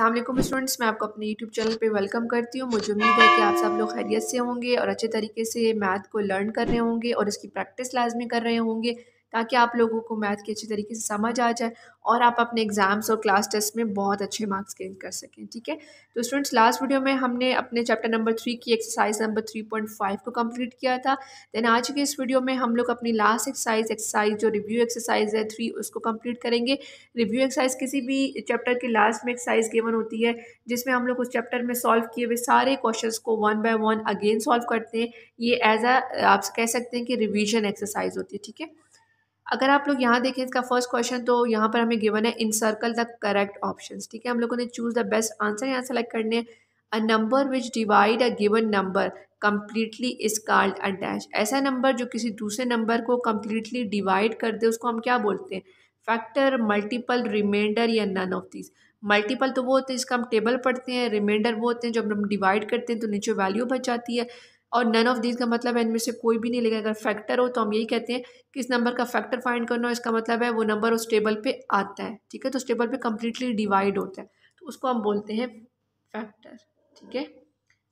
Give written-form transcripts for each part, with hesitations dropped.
अस्सलाम वालेकुम स्टूडेंट्स, मैं आपको अपने यूट्यूब चैनल पे वेलकम करती हूँ। मुझे उम्मीद है कि आप सब लोग खैरियत से होंगे और अच्छे तरीके से मैथ को लर्न कर रहे होंगे और इसकी प्रैक्टिस लाजमी कर रहे होंगे ताकि आप लोगों को मैथ की अच्छी तरीके से समझ आ जाए और आप अपने एग्ज़ाम्स और क्लास टेस्ट में बहुत अच्छे मार्क्स गेन कर सकें। ठीक है, तो स्टूडेंट्स लास्ट वीडियो में हमने अपने चैप्टर नंबर 3 की एक्सरसाइज नंबर 3.5 को कंप्लीट किया था। देन आज के इस वीडियो में हम लोग अपनी लास्ट एक्सरसाइज जो रिव्यू एक्सरसाइज है 3 उसको कंप्लीट करेंगे। रिव्यू एक्सरसाइज किसी भी चैप्टर के लास्ट में एक्सरसाइज गिवन होती है जिसमें हम लोग उस चैप्टर में सॉल्व किए हुए सारे क्वेश्चंस को one by one again solve करते हैं। ये एज अ आप कह सकते हैं कि रिवीजन एक्सरसाइज होती है। ठीक है, अगर आप लोग यहाँ देखें इसका फर्स्ट क्वेश्चन तो यहाँ पर हमें गिवन है इन सर्कल द करेक्ट ऑप्शंस। ठीक है, हम लोगों ने चूज द बेस्ट आंसर यहाँ सेलेक्ट करने हैं। A number which divide a given number completely is called a dash. ऐसा नंबर जो किसी दूसरे नंबर को कम्प्लीटली डिवाइड कर दे उसको हम क्या बोलते हैं? फैक्टर, मल्टीपल, रिमाइंडर या नन ऑफ दिस। मल्टीपल तो वो होते हैं जिसका हम टेबल पढ़ते हैं, रिमाइंडर वो होते हैं जब हम डिवाइड करते हैं तो नीचे वैल्यू बच जाती है, और नन ऑफ दिस का मतलब है इनमें से कोई भी नहीं। लेकिन अगर फैक्टर हो तो हम यही कहते हैं कि इस नंबर का फैक्टर फाइंड करना हो, इसका मतलब है वो नंबर उस टेबल पे आता है। ठीक है, तो उस टेबल पे कम्प्लीटली डिवाइड होता है तो उसको हम बोलते हैं फैक्टर। ठीक है,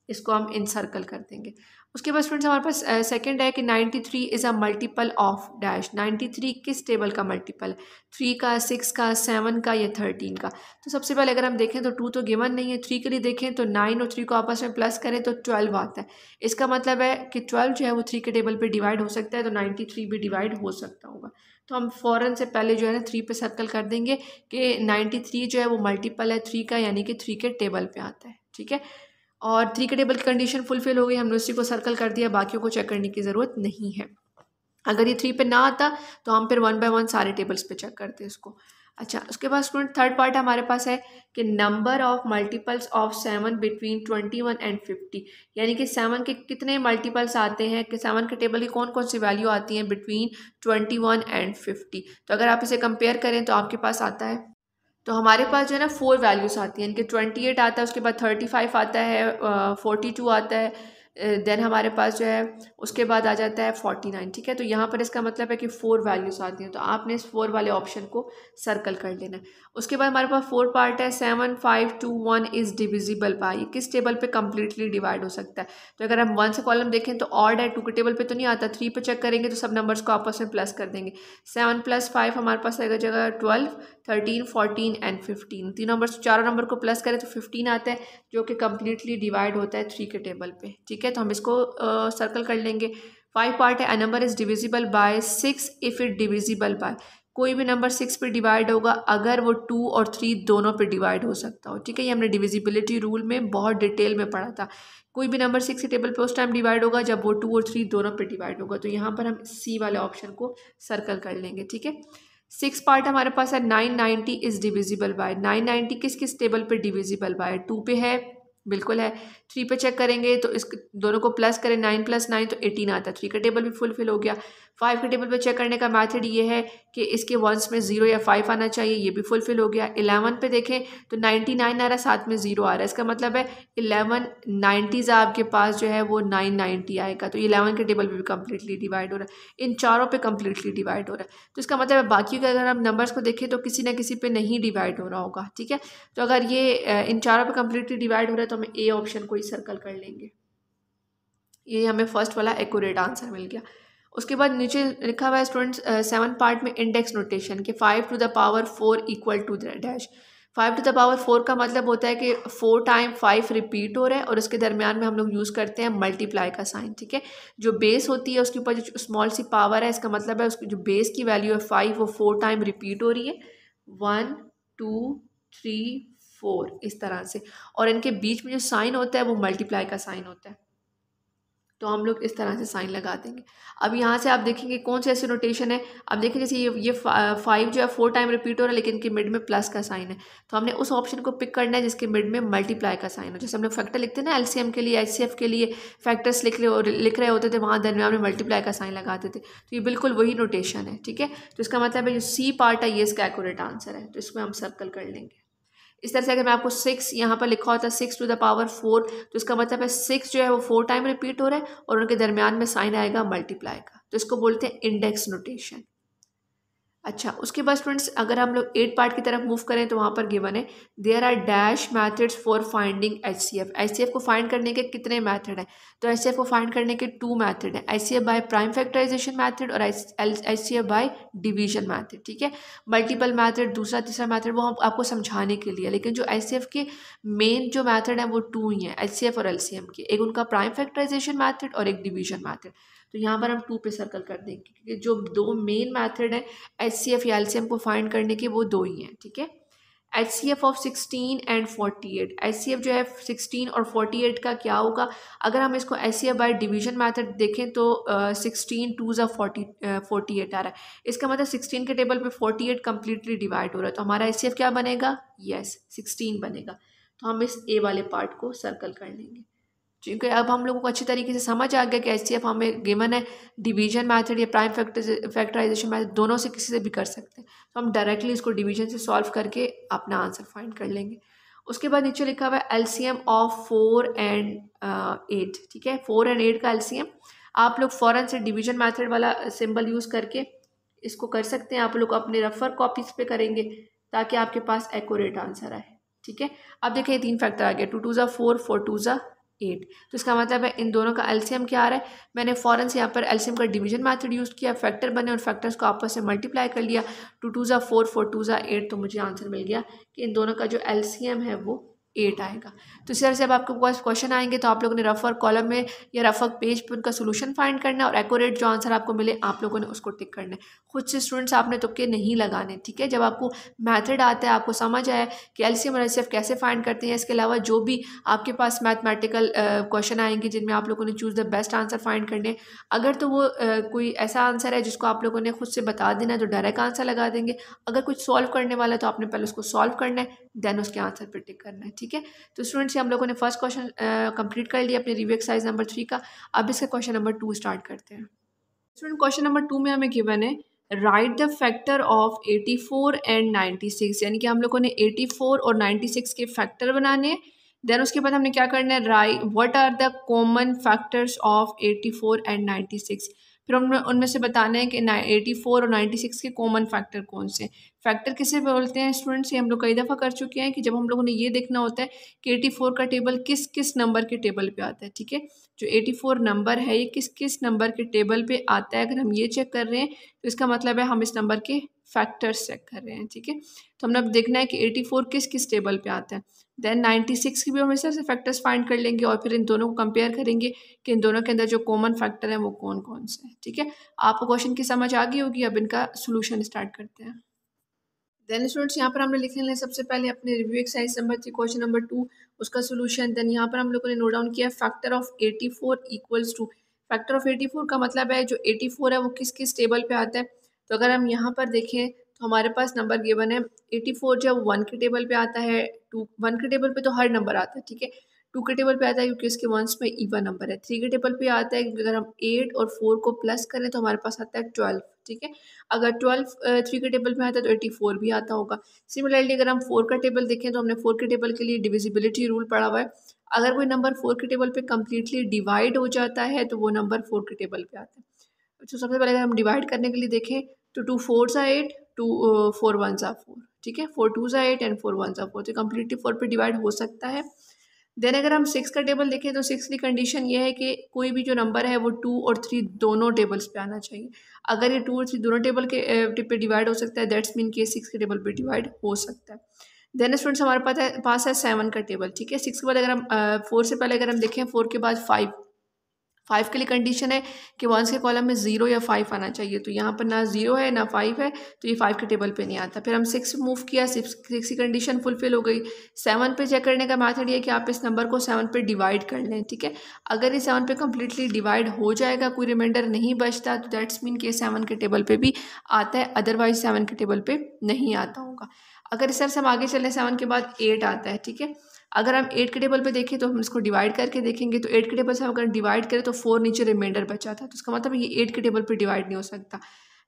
इसको हम इन सर्कल कर देंगे। उसके बाद फ्रेंड्स हमारे पास सेकंड है कि 93 is a multiple of dash. 93 किस टेबल का मल्टीपल है? 3 का, 6 का, 7 का या 13 का? तो सबसे पहले अगर हम देखें तो 2 तो गिवन नहीं है। 3 के लिए देखें तो 9 और 3 को आपस में प्लस करें तो 12 आता है। इसका मतलब है कि 12 जो है वो 3 के टेबल पर डिवाइड हो सकता है, तो 93 भी डिवाइड हो सकता होगा। तो हम फ़ौरन से पहले जो है ना 3 पे सर्कल कर देंगे कि 93 जो है वो मल्टीपल है 3 का, यानी कि 3 के टेबल पे आता है। ठीक है, और 3 के टेबल की कंडीशन फुलफिल हो गई, हमने उसी को सर्कल कर दिया, बाकियों को चेक करने की ज़रूरत नहीं है। अगर ये 3 पे ना आता तो हम फिर वन बाय वन सारे टेबल्स पे चेक करते हैं इसको। अच्छा, उसके बाद स्टूडेंट थर्ड पार्ट हमारे पास है कि number of multiples of 7 between 21 and 50। यानी कि 7 के कितने मल्टीपल्स आते हैं, कि 7 के टेबल की कौन कौन सी वैल्यू आती हैं बिटवीन 21 एंड 50। तो अगर आप इसे कंपेयर करें तो आपके पास आता है, तो हमारे पास जो है ना 4 वैल्यूज़ आती हैं। इनके 28 आता है, उसके बाद 35 आता है, 42 आता है, देन हमारे पास जो है उसके बाद आ जाता है 49। ठीक है, तो यहाँ पर इसका मतलब है कि 4 वैल्यूज़ आती हैं, तो आपने इस 4 वाले ऑप्शन को सर्कल कर लेना है। उसके बाद हमारे पास 4 पार्ट है 7 5 2 1 इज़ डिविजिबल बाई। ये किस टेबल पे कम्प्लीटली डिवाइड हो सकता है? तो अगर हम 1 से कॉलम देखें तो ऑड है, 2 के टेबल पे तो नहीं आता। 3 पे चेक करेंगे तो सब नंबर्स को आपस में प्लस कर देंगे। 7 + 5 हमारे पास आएगा जगह 12, 13, 14 एंड 15। तीन नंबर चारों नंबर को प्लस करें तो 15 आता है, जो कि कम्प्लीटली डिवाइड होता है 3 के टेबल पे। ठीक है, तो हम इसको सर्कल कर लेंगे। 5 पार्ट है a number is divisible by 6 if it divisible by. कोई भी नंबर 6 पे डिवाइड होगा अगर वो 2 और 3 दोनों पे डिवाइड हो सकता हो। ठीक है, ये हमने डिविजिबिलिटी रूल में बहुत डिटेल में पढ़ा था। कोई भी नंबर 6 के टेबल पे उस टाइम डिवाइड होगा जब वो 2 और 3 दोनों पे डिवाइड होगा। तो यहाँ पर हम सी वाले ऑप्शन को सर्कल कर लेंगे। ठीक है, 6 पार्ट हमारे पास है 990 इज़ डिविजिबल बाय। 990 किस किस टेबल पे डिविजिबल बाय? 2 पे है, बिल्कुल है। 3 पे चेक करेंगे तो इस दोनों को प्लस करें, 9 + 9 तो 18 आता है, 3 का टेबल भी फुलफिल हो गया। 5 के टेबल पे चेक करने का मेथड ये है कि इसके वंस में 0 या 5 आना चाहिए, ये भी फुलफिल हो गया। 11 पे देखें तो 99 आ रहा है, साथ में 0 आ रहा है, इसका मतलब है 11 90s आपके पास जो है वो 990 आएगा। तो 11 के टेबल पे भी कम्प्लीटली डिवाइड हो रहा है, इन चारों पे कम्प्लीटली डिवाइड हो रहा है। तो इसका मतलब है बाकी के अगर हम नंबर्स को देखें तो किसी ना किसी पे नहीं डिवाइड हो रहा होगा। ठीक है, तो अगर ये इन चारों पे कम्प्लीटली डिवाइड हो रहा है तो हम ए ऑप्शन को ही सर्कल कर लेंगे। ये हमें फर्स्ट वाला एक्यूरेट आंसर मिल गया। उसके बाद नीचे लिखा हुआ है स्टूडेंट्स 7 पार्ट में इंडेक्स नोटेशन के 5 to the power 4 equal to dash. 5 to the power 4 का मतलब होता है कि 4 टाइम 5 रिपीट हो रहा है और उसके दरमियान में हम लोग यूज़ करते हैं मल्टीप्लाई का साइन। ठीक है, जो बेस होती है उसके ऊपर जो स्मॉल सी पावर है, इसका मतलब है उसकी जो बेस की वैल्यू है 5 वो 4 टाइम रिपीट हो रही है, 1 2 3 4 इस तरह से, और इनके बीच में जो साइन होता है वो मल्टीप्लाई का साइन होता है, तो हम लोग इस तरह से साइन लगा देंगे। अब यहाँ से आप देखेंगे कौन सी ऐसी नोटेशन है। अब देखिए जैसे ये 5 जो है 4 टाइम रिपीट हो रहा है लेकिन इनके मिड में प्लस का साइन है, तो हमने उस ऑप्शन को पिक करना है जिसके मिड में मल्टीप्लाई का साइन हो। जैसे हम लोग फैक्टर लिखते हैं ना एलसीएम के लिए, एचसीएफ के लिए फैक्टर्स लिख रहे होते थे, वहाँ दरमियान में मल्टीप्लाई का साइन लगाते थे, तो ये बिल्कुल वही नोटेशन है। ठीक है, तो इसका मतलब है जो सी पार्ट है ये इसका एक्यूरेट आंसर है, तो इसमें हम सर्कल कर लेंगे। इस तरह से अगर मैं आपको 6 यहाँ पर लिखा होता है 6 टू द पावर 4, तो इसका मतलब है 6 जो है वो 4 टाइम रिपीट हो रहा है और उनके दरमियान में साइन आएगा मल्टीप्लाई का, तो इसको बोलते हैं इंडेक्स नोटेशन। अच्छा, उसके बाद स्टूडेंट्स अगर हम लोग 8 पार्ट की तरफ मूव करें तो वहाँ पर गिवन है there are dash methods for finding HCF. HCF को फाइंड करने के कितने मेथड हैं? तो एचसीएफ को फाइंड करने के 2 मेथड हैं, HCF by prime factorization method और एचसीएफ बाय डिवीजन मेथड। ठीक है, मल्टीपल मेथड दूसरा तीसरा मेथड वो हम आपको समझाने के लिए, लेकिन जो एचसीएफ के मेन जो मेथड है वो 2 ही हैं, एचसीएफ और एलसीएम के, एक उनका प्राइम फैक्टराइजेशन मेथड और एक डिवीजन मेथड। तो यहाँ पर हम 2 पे सर्कल कर देंगे क्योंकि जो 2 मेन मेथड है एचसीएफ या एलसीएम को फाइंड करने के वो 2 ही हैं। ठीक है, एचसीएफ ऑफ 16 एंड 48, एचसीएफ जो है 16 और 48 का क्या होगा? अगर हम इसको एचसीएफ बाय डिवीजन मेथड देखें तो 16 2 ज़ा 48 आ रहा है, इसका मतलब 16 के टेबल पे 48 कम्प्लीटली डिवाइड हो रहा है, तो हमारा एचसीएफ क्या बनेगा? यस 16 बनेगा। तो हम इस ए वाले पार्ट को सर्कल कर लेंगे क्योंकि अब हम लोगों को अच्छी तरीके से समझ आ गया कि एचसीएफ हमें गिवन है डिवीजन मेथड या प्राइम फैक्टराइजेशन मेथड दोनों से किसी से भी कर सकते हैं, तो हम डायरेक्टली इसको डिवीजन से सॉल्व करके अपना आंसर फाइंड कर लेंगे। उसके बाद नीचे लिखा हुआ है एलसीएम ऑफ 4 एंड 8। ठीक है, 4 एंड 8 का एलसीएम आप लोग फ़ौरन से डिवीजन मेथड वाला सिंबल यूज़ करके इसको कर सकते हैं। आप लोग अपने रफर कॉपीज़ पे करेंगे ताकि आपके पास एक्यूरेट आंसर आए। ठीक है, अब देखिए 3 फैक्टर आ गया, 2 2 ज़ा 4 4 2 ज़ा 8, तो इसका मतलब है इन दोनों का एलसीएम क्या आ रहा है? मैंने फ़ौरन से यहाँ पर एलसीएम का डिवीजन मेथड यूज़ किया, फैक्टर बने और फैक्टर्स को आपस में मल्टीप्लाई कर लिया, 2 2 ज़ा 4 4 2 ज़ा 8, तो मुझे आंसर मिल गया कि इन दोनों का जो एलसीएम है वो 8 आएगा। तो इस तरह से अब आपके पास क्वेश्चन आएंगे तो आप लोगों ने रफर कॉलम में या रफर पेज पर उनका सोल्यूशन फाइंड करना है और एक्यूरेट जो आंसर आपको मिले आप लोगों ने उसको टिक करना है। खुद से स्टूडेंट्स आपने तुक्के नहीं लगाने। ठीक है, जब आपको मैथड आता है, आपको समझ आया कि एलसीएम और एचसीएफ कैसे फाइंड करते हैं, इसके अलावा जो भी आपके पास मैथमेटिकल क्वेश्चन आएंगे जिनमें आप लोगों ने choose the best answer find करने, अगर तो वो कोई ऐसा आंसर है जिसको आप लोगों ने खुद से बता देना है तो डायरेक्ट आंसर लगा देंगे, अगर कुछ सॉल्व करने वाला है तो आपने पहले उसको सॉल्व करना है देन उसके आंसर पर टिक करना है। ठीक है, तो स्टूडेंट्स हम लोगों ने फर्स्ट क्वेश्चन कंप्लीट कर लिया अपने रिव्यू एक्सरसाइज नंबर 3 का। अब इसका क्वेश्चन नंबर 2 स्टार्ट करते हैं। स्टूडेंट क्वेश्चन नंबर 2 में हमें गिवन है right the factor of 84 and 96, यानी कि हम लोगों ने 84 और 96 के फैक्टर बनाने हैं। देन उसके बाद हमने क्या करना है, right what are the common factors of 84 and 96, फिर हमने उनमें से बताना है कि 84 और 96 के कॉमन फैक्टर कौन से। फैक्टर किसे बोलते हैं स्टूडेंट्स, ये हम लोग कई दफ़ा कर चुके हैं कि जब हम लोगों ने ये देखना होता है कि 84 का टेबल किस किस नंबर के टेबल पे आता है। ठीक है, जो 84 नंबर है ये किस किस नंबर के टेबल पे आता है, अगर हम ये चेक कर रहे हैं तो इसका मतलब है हम इस नंबर के फैक्टर्स चेक कर रहे हैं। ठीक है, तो हमने अब देखना है कि 84 किस किस टेबल पे आता है, देन 96 की भी हम इस तरह से फैक्टर्स फाइंड कर लेंगे और फिर इन दोनों को कंपेयर करेंगे कि इन दोनों के अंदर जो कॉमन फैक्टर हैं वो कौन कौन से हैं। ठीक है, आपको क्वेश्चन की समझ आ गई होगी, अब इनका सोल्यूशन स्टार्ट करते हैं। देन स्टूडेंट्स यहाँ पर हमने लिख लेना है सबसे पहले अपने review exercise number 3 question number 2 उसका सोल्यूशन। देन यहाँ पर हम लोगों ने नोट डाउन किया factor of 84 equals to, factor of 84 का मतलब है जो 84 है वो किस किस टेबल पे आता है। तो अगर हम यहाँ पर देखें तो हमारे पास नंबर गिवन है 84 जब 1 के टेबल पे आता है, 1 के टेबल पे तो हर नंबर आता है। ठीक है, 2 के टेबल पे आता है क्योंकि इसके वंस में इवन नंबर है, 3 के टेबल पे आता है क्योंकि अगर हम 8 और 4 को प्लस करें तो हमारे पास आता है 12। ठीक है, अगर 12 3 के टेबल पे आता है तो 84 भी आता होगा। सिमिलरली अगर हम 4 का टेबल देखें तो हमने 4 के टेबल के लिए डिविजिबिलिटी रूल पढ़ा हुआ है, अगर कोई नंबर 4 के टेबल पे कम्प्लीटली डिवाइड हो जाता है तो वो नंबर 4 के टेबल पे आता है। तो सबसे पहले अगर हम डिवाइड करने के लिए देखें तो 2 4 ज़ा 8, 2 4 1 ज़ा 4। ठीक है, 4 2 ज़ा 8 एंड 4 1 ज़ा 4, तो कम्प्लीटली 4 पे डिवाइड हो सकता है। देन अगर हम 6 का टेबल देखें तो 6 की कंडीशन ये है कि कोई भी जो नंबर है वो 2 और 3 दोनों टेबल्स पे आना चाहिए। अगर ये 2 और 3 दोनों टेबल के पे डिवाइड हो सकता है दैट्स मीन कि 6 के टेबल पे डिवाइड हो सकता है। देन स्टूडेंट्स हमारे पास है 7 का टेबल। ठीक है, 6 के बाद अगर हम 4 से पहले अगर हम देखें 4 के बाद 5 के लिए कंडीशन है कि वंस के कॉलम में 0 या 5 आना चाहिए, तो यहाँ पर ना 0 है ना 5 है तो ये 5 के टेबल पे नहीं आता। फिर हम 6 मूव किया, 6 की कंडीशन फुलफिल हो गई। 7 पे चेक करने का मेथड ये है कि आप इस नंबर को 7 पे डिवाइड कर लें। ठीक है, अगर ये 7 पे कम्प्लीटली डिवाइड हो जाएगा, कोई रिमाइंडर नहीं बचता, तो दैट्स मीन कि 7 के टेबल पे भी आता है, अदरवाइज 7 के टेबल पे नहीं आता होगा। अगर इस तरह से हम आगे चलें 7 के बाद 8 आता है। ठीक है, अगर हम 8 के टेबल पे देखें तो हम इसको डिवाइड करके देखेंगे तो 8 के टेबल से हम अगर डिवाइड करें तो 4 नीचे रिमाइंडर बचा था, तो इसका मतलब ये 8 के टेबल पे डिवाइड नहीं हो सकता।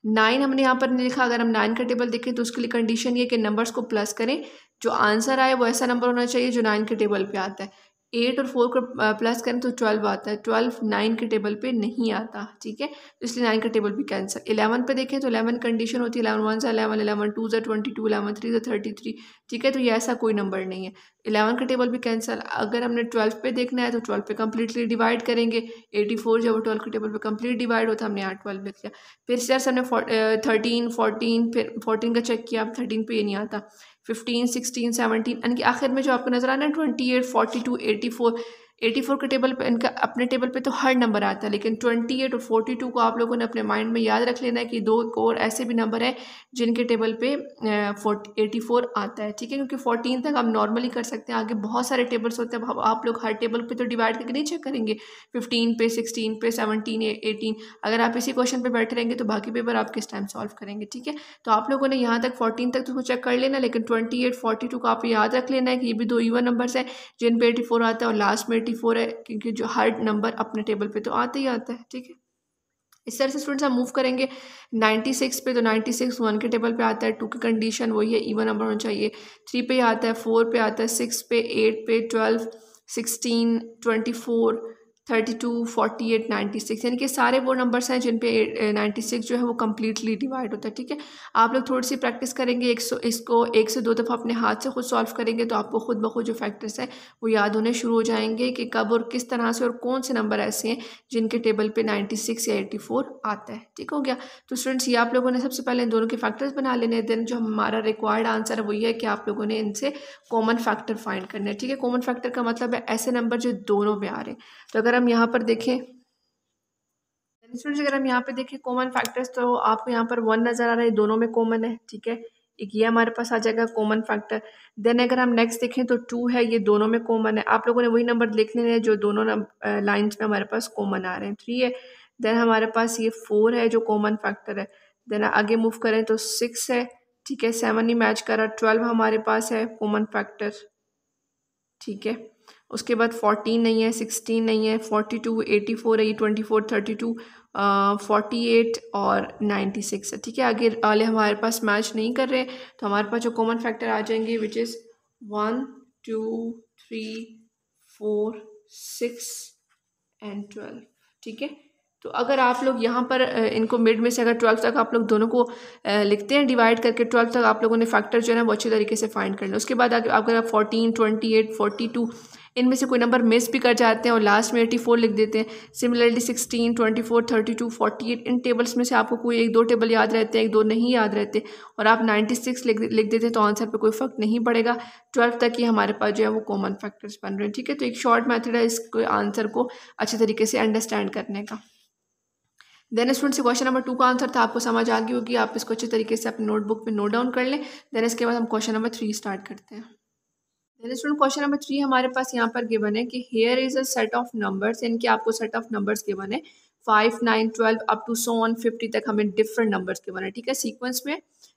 9 हमने यहाँ पर नहीं लिखा, अगर हम 9 का टेबल देखें तो उसके लिए कंडीशन ये कि नंबर्स को प्लस करें, जो आंसर आए वो ऐसा नंबर होना चाहिए जो 9 के टेबल पे आता है। 8 और 4 को प्लस करें तो 12 आता है। 12 9 के टेबल पे नहीं आता, ठीक है, तो इसलिए 9 का टेबल भी कैंसिल। 11 पे देखें तो 11 कंडीशन होती है 11 1 11, 11 2 22, 11 3 33, ठीक है, तो ये ऐसा कोई नंबर नहीं है। 11 का टेबल भी कैंसिल। अगर हमने 12 पे देखना है तो 12 पे कम्प्लीटली डिवाइड करेंगे। 84 जब वो 12 के टेबल पे कम्प्लीट डिवाइड होता है, हमने यहाँ 12 लिख लिया। फिर इस हमने 13 14, फिर 14 का चेक किया, अब 13 पे ये नहीं आता। 15 16 17 यानी कि आखिर में जो आपको नजर आ रहा है 28 42 84, 84 के टेबल पे इनका अपने टेबल पे तो हर नंबर आता है, लेकिन 28 और 42 को आप लोगों ने अपने माइंड में याद रख लेना है कि दो और ऐसे भी नंबर है जिनके टेबल पे 84 आता है, ठीक है, क्योंकि 14 तक हम नॉर्मली कर सकते हैं, आगे बहुत सारे टेबल्स होते हैं, आप लोग हर टेबल पे तो डिवाइड करके नहीं चेक करेंगे। 15 पे 16 पे 17 18, अगर आप इसी क्वेश्चन पे बैठे रहेंगे तो बाकी पेपर आप किस टाइम सॉल्व करेंगे, ठीक है। तो आप लोगों ने यहाँ तक 14 तक तो चेक कर लेना, लेकिन 28 42 को आप याद रख लेना है कि ये भी दो इवन नंबर्स है जिन पे 84 आता है और लास्ट में 84 है, क्योंकि जो हर नंबर अपने टेबल पे तो आता ही आता है, ठीक है। इस तरह से स्टूडेंट्स हम मूव करेंगे 96 पे, तो 96 1 के टेबल पे आता है। 2 की कंडीशन वही है, इवन नंबर होना चाहिए। 3 पे आता है, 4 पे आता है, 6 पे, 8 पे, 12 16 24 32 48 96, यानी कि सारे वो नंबर्स हैं जिन पे 96 जो है वो कम्प्लीटली डिवाइड होता है, ठीक है। आप लोग थोड़ी सी प्रैक्टिस करेंगे, इसको 1 से 2 दफ़ा अपने हाथ से खुद सॉल्व करेंगे तो आपको खुद ब खुद जो फैक्टर्स हैं वो याद होने शुरू हो जाएंगे कि कब और किस तरह से और कौन से नंबर ऐसे हैं जिनके टेबल पे 96 या 84 आता है, ठीक हो गया। तो स्टूडेंट्स ये आप लोगों ने सबसे पहले इन दोनों के फैक्टर्स बना लेने हैं, देन जो हमारा रिक्वायर्ड आंसर है वही है कि आप लोगों ने इनसे कॉमन फैक्टर फाइंड करना है, ठीक है। कॉमन फैक्टर का मतलब है ऐसे नंबर जो दोनों में आ रहे हैं। तो अगर हम यहाँ पर देखें स्टूडेंट्स, अगर हम यहाँ पे देखें कॉमन फैक्टर्स, तो आपको यहाँ पर 1 नज़र आ रहा है, दोनों में कॉमन है, ठीक है, एक ये हमारे पास आ जाएगा कॉमन फैक्टर। देन अगर हम नेक्स्ट देखें तो 2 है, ये दोनों में कॉमन है। आप लोगों ने वही नंबर लिख लेने हैं जो दोनों लाइन्स में हमारे पास कॉमन आ रहे हैं। 3 है, देन हमारे पास ये 4 है जो कॉमन फैक्टर है। देन आगे मूव करें तो 6 है, ठीक है, 7 ही मैच कर रहा। 12 हमारे पास है कॉमन फैक्टर, ठीक है। उसके बाद 14 नहीं है, 16 नहीं है, 42 84 है, 24 32 48 और 96 है, ठीक है। आगे वाले हमारे पास मैच नहीं कर रहे, तो हमारे पास जो कॉमन फैक्टर आ जाएंगे विच इज़ 1 2 3 4 6 एंड 12, ठीक है। तो अगर आप लोग यहाँ पर इनको मिड में से अगर 12 तक आप लोग दोनों को लिखते हैं डिवाइड करके, 12 तक आप लोगों ने फैक्टर जो है वो अच्छी तरीके से फाइंड करना है। उसके बाद अगर आप 14 28 42 इनमें से कोई नंबर मिस भी कर जाते हैं और लास्ट में 84 लिख देते हैं, सिमिलरली 16 24 32 48 इन टेबल्स में से आपको कोई 1-2 टेबल याद रहते हैं, 1-2 नहीं याद रहते और आप 96 लिख देते हैं, तो आंसर पे कोई फ़र्क नहीं पड़ेगा। 12 तक ही हमारे पास जो है वो कॉमन फैक्टर्स बन रहे हैं, ठीक है। तो एक शॉर्ट मेथड है इसको आंसर को अच्छे तरीके से अंडरस्टैंड करने का। देन स्टूडेंट्स क्वेश्चन नंबर 2 का आंसर था, आपको समझ आ गई होगी, आप इसको अच्छे तरीके से अपने नोटबुक में नोट डाउन कर लें। देन इसके बाद हम क्वेश्चन नंबर 3 स्टार्ट करते हैं। देन स्टूडेंट क्वेश्चन नंबर 3 हमारे पास यहाँ पर गिवन है कि here is a set of numbers, यानी कि आपको सेट ऑफ नंबर्स गिवन है 5 9 12 अप टू सो ऑन 50 तक हमें डिफरेंट नंबर्स गिवन है, ठीक है, सीक्वेंस में,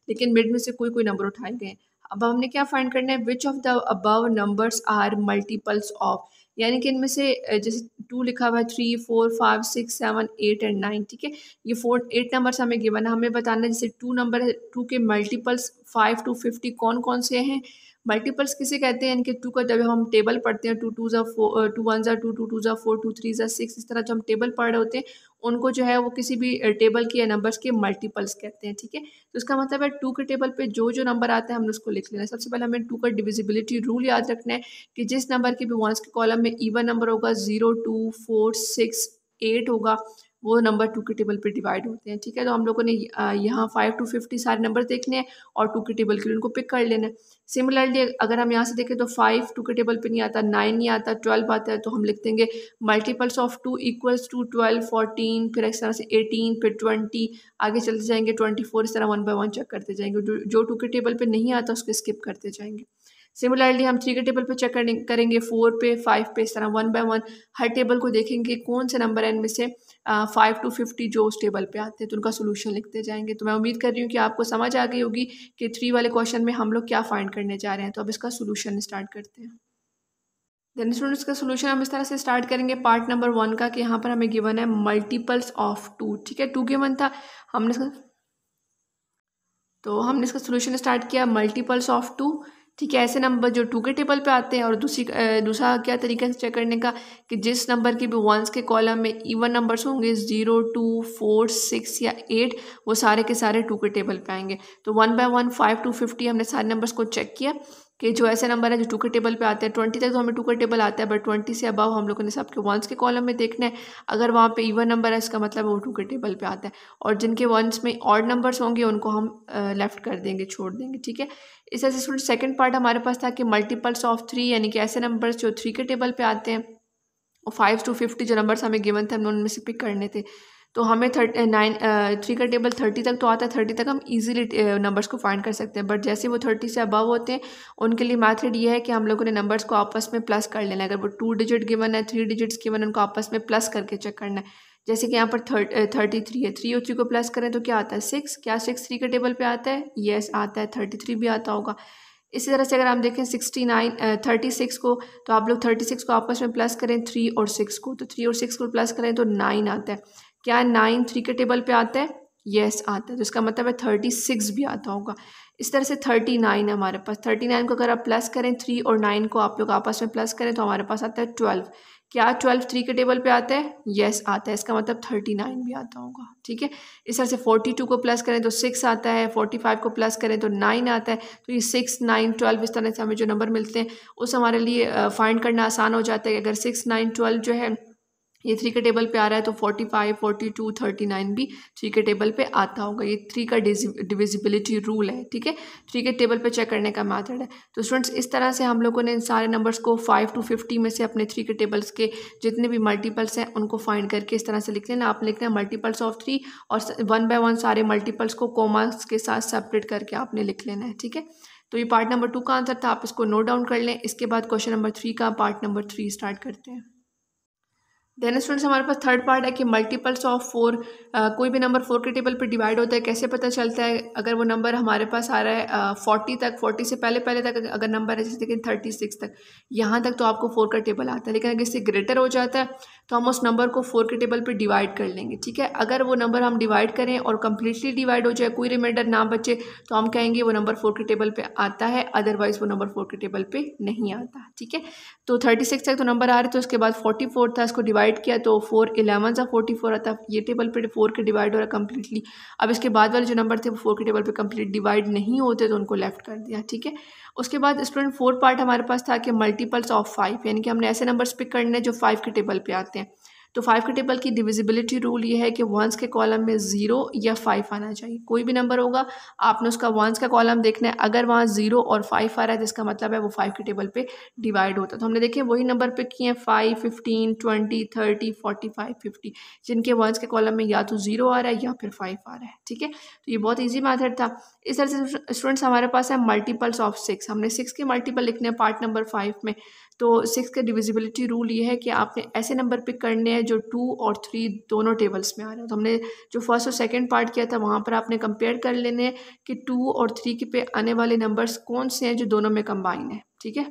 लेकिन मिड में से कोई कोई नंबर उठाए गए हैं। अब हमने क्या फाइंड करना है, which of the above numbers are multiples of, यानी कि इनमें से जैसे 2 लिखा हुआ है 3 4 5 6 7 8 एंड 9, ठीक है, ये 8 नंबर्स हमें गिवन है, हमें बताना है जैसे 2 नंबर है, 2 के मल्टीपल्स 5 to 50 कौन कौन से हैं। मल्टीपल्स किसे कहते हैं, इनके 2 का जब हम टेबल पढ़ते हैं 2 2 ज़ा 4 2 1 ज़ा 2 2 2 ज़ा 4 2 3 ज़ा 6, इस तरह जो हम टेबल पढ़ रहे होते हैं उनको जो है वो किसी भी टेबल के या नंबर्स के मल्टीपल्स कहते हैं, ठीक है। तो इसका मतलब है 2 के टेबल पे जो जो नंबर आता है हमने उसको लिख लेना है। सबसे पहले हमें 2 का डिविजिबिलिटी रूल याद रखना है कि जिस नंबर के भी वंस के कॉलम में इवन नंबर होगा 0 2 4 6 8 होगा, वो नंबर 2 के टेबल पे डिवाइड होते हैं, ठीक है। तो हम लोगों ने यहाँ 5 to 50 सारे नंबर देखने हैं और 2 के टेबल के लिए उनको पिक कर लेना है। सिमिलरली अगर हम यहाँ से देखें तो 5 2 के टेबल पे नहीं आता, 9 नहीं आता, 12 आता है, तो हम लिख देंगे मल्टीपल्स ऑफ 2 इक्वल्स टू 12 14, फिर इस तरह से 18, फिर 20, आगे चलते जाएंगे 24, इस तरह 1 by 1 चेक करते जाएंगे, जो 2 के टेबल पे नहीं आता उसको स्किप करते जाएंगे। सिमिलरली हम 3 के टेबल पे चेक करेंगे, 4 पे 5 पे, इस तरह 1 by 1 हर टेबल को देखेंगे कौन से नंबर है इनमें से 5 to 50 जो उस टेबल पे आते हैं, तो उनका सोल्यूशन लिखते जाएंगे। तो मैं उम्मीद कर रही हूँ कि आपको समझ आ गई होगी कि 3 वाले क्वेश्चन में हम लोग क्या फाइंड करने जा रहे हैं। तो अब इसका सोल्यूशन स्टार्ट करते हैं। देन स्टूडेंट्स का सोल्यूशन हम इस तरह से स्टार्ट करेंगे पार्ट नंबर 1 का, कि यहाँ पर हमें गिवन है मल्टीपल्स ऑफ 2, ठीक है, 2 गिवन था, हमने इसका सोल्यूशन स्टार्ट किया मल्टीपल्स ऑफ 2, ठीक है। ऐसे नंबर जो 2 के टेबल पे आते हैं, और दूसरा क्या तरीका है चेक करने का कि जिस नंबर की भी वंस के कॉलम में इवन नंबर्स होंगे 0, 2, 4, 6 या 8, वो सारे के सारे 2 के टेबल पे आएंगे। तो 1 बाय 1 5 to 50 हमने सारे नंबर्स को चेक किया कि जो ऐसे नंबर है जो 2 के टेबल पे आते हैं, 20 तक तो हमें 2 का टेबल आता है, बट 20 से अबव हम लोगों ने सबके वंस के कॉलम में देखना है। अगर वहाँ पे इवन नंबर है इसका मतलब वो 2 के टेबल पे आता है, और जिनके वंस में ऑड नंबर्स होंगे उनको हम लेफ्ट कर देंगे, छोड़ देंगे। ठीक है। इस तरह से स्टूडेंट सेकंड पार्ट हमारे पास था कि मल्टीपल्स ऑफ 3, यानी कि ऐसे नंबर्स जो 3 के टेबल पे आते हैं, और 5 to 50 जो नंबर्स हमें गिवन थे हमने उनमें से पिक करने थे। तो हमें 3 का टेबल 30 तक तो आता है, 30 तक हम इजीली नंबर्स को फाइंड कर सकते हैं, बट जैसे वो 30 से अबव होते हैं उनके लिए मेथड ये है कि हम लोगों ने नंबर्स को आपस में प्लस कर लेना है। अगर वो 2 डिजिट गिवन है, 3 डिजिट्स गिवन है, उनको आपस में प्लस करके चेक करना है। जैसे कि यहाँ पर 33 है, 3 और 3 को प्लस करें तो क्या आता है 6। क्या 6 3 के टेबल पे आता है? यस आता है। 33 भी आता होगा। इसी तरह से अगर हम देखें 36 को, तो आप लोग 36 को आपस में प्लस करें 3 और 6 को, तो 3 और 6 को प्लस करें तो 9 आता है। क्या 9 3 के टेबल पे आता है? यस आता है। तो इसका मतलब है 36 भी आता होगा। इस तरह से 39 है हमारे पास। 39 को अगर आप प्लस करें 3 और 9 को आप लोग आपस में प्लस करें तो हमारे पास आता है 12। क्या 12 3 के टेबल पे आता है? यस आता है। इसका मतलब 39 भी आता होगा। ठीक है। इस तरह से 42 को प्लस करें तो 6 आता है, 45 को प्लस करें तो 9 आता है। तो ये 6, 9, 12 इस तरह से हमें जो नंबर मिलते हैं उस हमारे लिए फाइंड करना आसान हो जाता है। अगर 6, 9, 12 जो है ये 3 के टेबल पे आ रहा है तो 45, 42, 39 भी 3 के टेबल पे आता होगा। ये 3 का डिविजिबिलिटी रूल है। ठीक है। 3 के टेबल पे चेक करने का मेथड है। तो स्टूडेंट्स इस तरह से हम लोगों ने इन सारे नंबर्स को 5 to 50 में से अपने 3 के टेबल्स के जितने भी मल्टीपल्स हैं उनको फाइंड करके इस तरह से लिख लेना। आप लिखना है मल्टीपल्स ऑफ 3 और 1 बाय 1 सारे मल्टीपल्स को कॉमास के साथ सेपरेट करके आपने लिख लेना है। ठीक है। तो ये पार्ट नंबर 2 का आंसर था, आप इसको नोट डाउन कर लें। इसके बाद क्वेश्चन नंबर 3 का पार्ट नंबर 3 स्टार्ट करते हैं। देन स्टूडेंट्स हमारे पास थर्ड पार्ट है कि मल्टीपल्स ऑफ 4, कोई भी नंबर 4 के टेबल पे डिवाइड होता है, कैसे पता चलता है? अगर वो नंबर हमारे पास आ रहा है 40 तक, 40 से पहले तक अगर नंबर है, जैसे देखिए 36 तक, यहाँ तक तो आपको 4 का टेबल आता है। लेकिन अगर इससे ग्रेटर हो जाता है तो हम उस नंबर को 4 के टेबल पर डिवाइड कर लेंगे। ठीक है। अगर वो नंबर हम डिवाइड करें और कम्प्लीटली डिवाइड हो जाए, कोई रिमाइंडर ना बचे, तो हम कहेंगे वो नंबर 4 के टेबल पर आता है, अदरवाइज वो नंबर 4 के टेबल पर नहीं आता। ठीक है। तो 36 तक तो नंबर आ रहे थे, उसके बाद 44 था, इसको डिवाइड किया तो 4 11 सा 44 आता। ये टेबल पे 4 के डिवाइड हो रहा है कम्प्लीटली। अब इसके बाद वाले जो नंबर थे वो 4 के टेबल पे कंप्लीट डिवाइड नहीं होते तो उनको लेफ्ट कर दिया। ठीक है। उसके बाद स्टूडेंट 4 पार्ट हमारे पास था कि मल्टीपल्स ऑफ 5, यानी कि हमने ऐसे नंबर्स पिक करने जो 5 के टेबल पे आते हैं। तो 5 के टेबल की डिविजिबिलिटी रूल ये है कि वंस के कॉलम में 0 या 5 आना चाहिए। कोई भी नंबर होगा आपने उसका वंस का कॉलम देखना है, अगर वहाँ 0 और 5 आ रहा है तो इसका मतलब है वो 5 के टेबल पे डिवाइड होता है। तो हमने देखे वही नंबर पिक किए हैं 5, 15, 20, 30, 45, 50, जिनके वंस के कॉलम में या तो 0 आ रहा है या फिर 5 आ रहा है। ठीक है। तो ये बहुत ईजी मैथड था। इस तरह से स्टूडेंट्स हमारे पास है मल्टीपल्स ऑफ 6, हमने 6 के मल्टीपल लिखने हैं पार्ट नंबर 5 में। तो 6 का डिविजिबिलिटी रूल ये है कि आपने ऐसे नंबर पिक करने हैं जो 2 और 3 दोनों टेबल्स में आ रहे हैं। तो हमने जो फर्स्ट और सेकंड पार्ट किया था वहाँ पर आपने कंपेयर कर लेने हैं कि 2 और 3 के पे आने वाले नंबर्स कौन से हैं जो दोनों में कंबाइन है। ठीक है।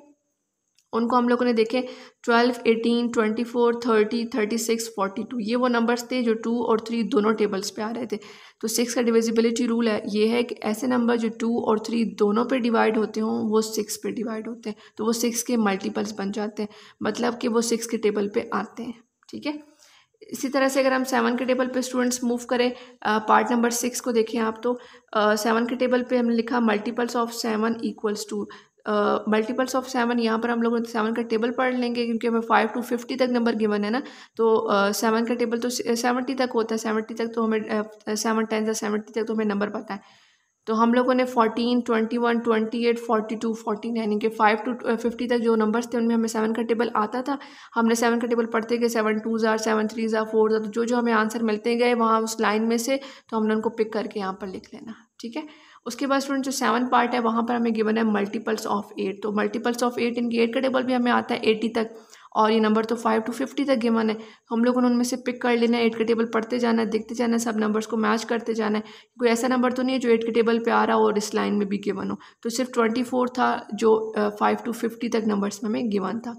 उनको हम लोगों ने देखे 12, 18, 24, 30, 36, 42, ये वो नंबर्स थे जो 2 और 3 दोनों टेबल्स पे आ रहे थे। तो 6 का डिविजिबिलिटी रूल है ये है कि ऐसे नंबर जो 2 और 3 दोनों पे डिवाइड होते हों वो 6 पे डिवाइड होते हैं, तो वो 6 के मल्टीपल्स बन जाते हैं, मतलब कि वो 6 के टेबल पे आते हैं। ठीक है। इसी तरह से अगर हम 7 के टेबल पे स्टूडेंट्स मूव करें, पार्ट नंबर 6 को देखें आप, तो 7 के टेबल पे हमने लिखा multiples of 7 equals to, multiples of 7, यहाँ पर हम लोग 7 का टेबल पढ़ लेंगे क्योंकि हमें 5 to 50 तक नंबर गिवन है ना। तो 7 का टेबल तो 70 तक होता है, 70 तक तो हमें 7 10 70 तक तो हमें नंबर पता है। तो हम लोगों ने 14, 21, 28, 42, 49, यानी कि 5 to 50 तक जो नंबर्स थे उनमें हमें 7 का टेबल आता था। हमने 7 का टेबल पढ़ते गए, 7 2s are 7 3s are 4s are, तो जो जो हमें आंसर मिलते गए वहाँ उस लाइन में से तो हमने उनको पिक करके यहाँ पर लिख लेना। ठीक है। उसके बाद स्टूडेंट जो 7 पार्ट है वहाँ पर हमें गिवन है मल्टीपल्स ऑफ 8, तो मल्टीपल्स ऑफ 8 इनकी 8 का टेबल भी हमें आता है 80 तक, और ये नंबर तो 5 to 50 तक गिवन है। हम लोगों ने उनमें से पिक कर लेना है, 8 का टेबल पढ़ते जाना है, देखते जाना है, सब नंबर्स को मैच करते जाना है। कोई ऐसा नंबर तो नहीं है जो 8 के टेबल पे आ रहा हो और इस लाइन में भी गिवन हो। तो सिर्फ 24 था जो 5 to 50 तक नंबर्स में हमें गिवन था।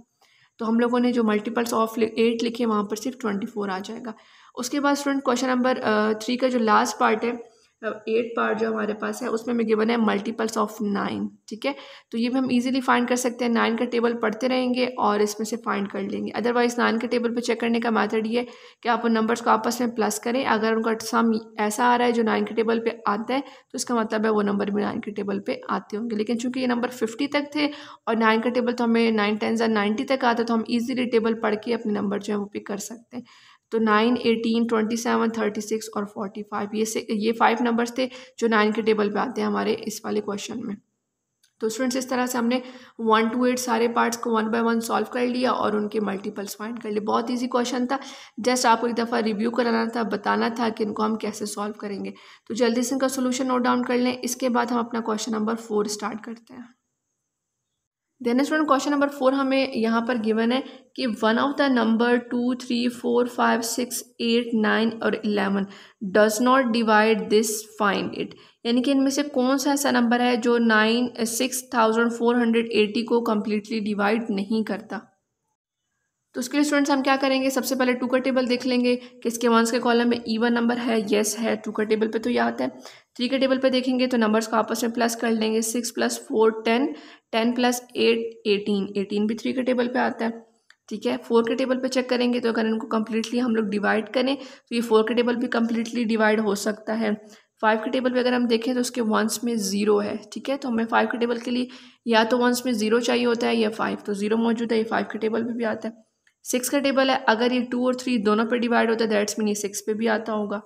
तो हम लोगों ने जो मल्टीपल्स ऑफ 8 लिखे वहाँ पर सिर्फ 24 आ जाएगा। उसके बाद स्टूडेंट क्वेश्चन नंबर 3 का जो लास्ट पार्ट है 8 पार्ट जो हमारे पास है उसमें हमें गिवन है मल्टीपल्स ऑफ 9, ठीक है। तो ये भी हम इजीली फाइंड कर सकते हैं, 9 का टेबल पढ़ते रहेंगे और इसमें से फाइंड कर लेंगे। अदरवाइज 9 के टेबल पे चेक करने का मेथड ये है कि आप उन नंबर्स को आपस में प्लस करें, अगर उनका सम ऐसा आ रहा है जो 9 के टेबल पे आता है तो इसका मतलब है वो नंबर भी 9 के टेबल पे आते होंगे। लेकिन चूंकि ये नंबर 50 तक थे और 9 का टेबल तो हमें 9 10 90 तक आता, तो हम इजीली टेबल पढ़ के अपने नंबर जो है वो पिक कर सकते हैं। तो 9 18 27 36 और 45 ये 5 नंबर्स थे जो 9 के टेबल पे आते हैं हमारे इस वाले क्वेश्चन में। तो स्टूडेंट्स इस तरह से हमने 1 to 8 सारे पार्ट्स को 1 by 1 सॉल्व कर लिया और उनके मल्टीपल्स फाइंड कर लिए। बहुत इजी क्वेश्चन था, जस्ट आपको एक दफ़ा रिव्यू कराना था, बताना था कि इनको हम कैसे सॉल्व करेंगे। तो जल्दी से इनका सोल्यूशन नोट डाउन कर लें, इसके बाद हम अपना क्वेश्चन नंबर 4 स्टार्ट करते हैं। देन स्टूडेंट क्वेश्चन नंबर 4 हमें यहाँ पर गिवन है कि वन ऑफ द नंबर 2 3 4 5 6 8 9 और 11 does not divide this, find it. यानी कि इनमें से कौन सा ऐसा नंबर है जो 6480 को कम्प्लीटली डिवाइड नहीं करता। तो उसके लिए स्टूडेंट्स हम क्या करेंगे, सबसे पहले 2 का टेबल देख लेंगे कि इसके वंस के कॉलम में इवन नंबर है, येस है, 2 का टेबल पे तो ये आता है। 3 के टेबल पे देखेंगे तो नंबर्स को आपस में प्लस कर लेंगे, 6 + 4 10, 10 + 8 18, 18 भी 3 के टेबल पे आता है, ठीक है। 4 के टेबल पे चेक करेंगे तो अगर इनको कम्प्लीटली हम लोग डिवाइड करें तो ये 4 के टेबल भी कम्प्लीटली डिवाइड हो सकता है। 5 के टेबल पे अगर हम देखें तो उसके वंस में 0 है, ठीक है। तो हमें 5 के टेबल के लिए या तो वंस में 0 चाहिए होता है या 5, तो 0 मौजूद है, ये 5 के टेबल पे भी आता है। 6 का टेबल है, अगर ये 2 और 3 दोनों पे डिवाइड होता है दैट्स मीन ये 6 पे भी आता होगा।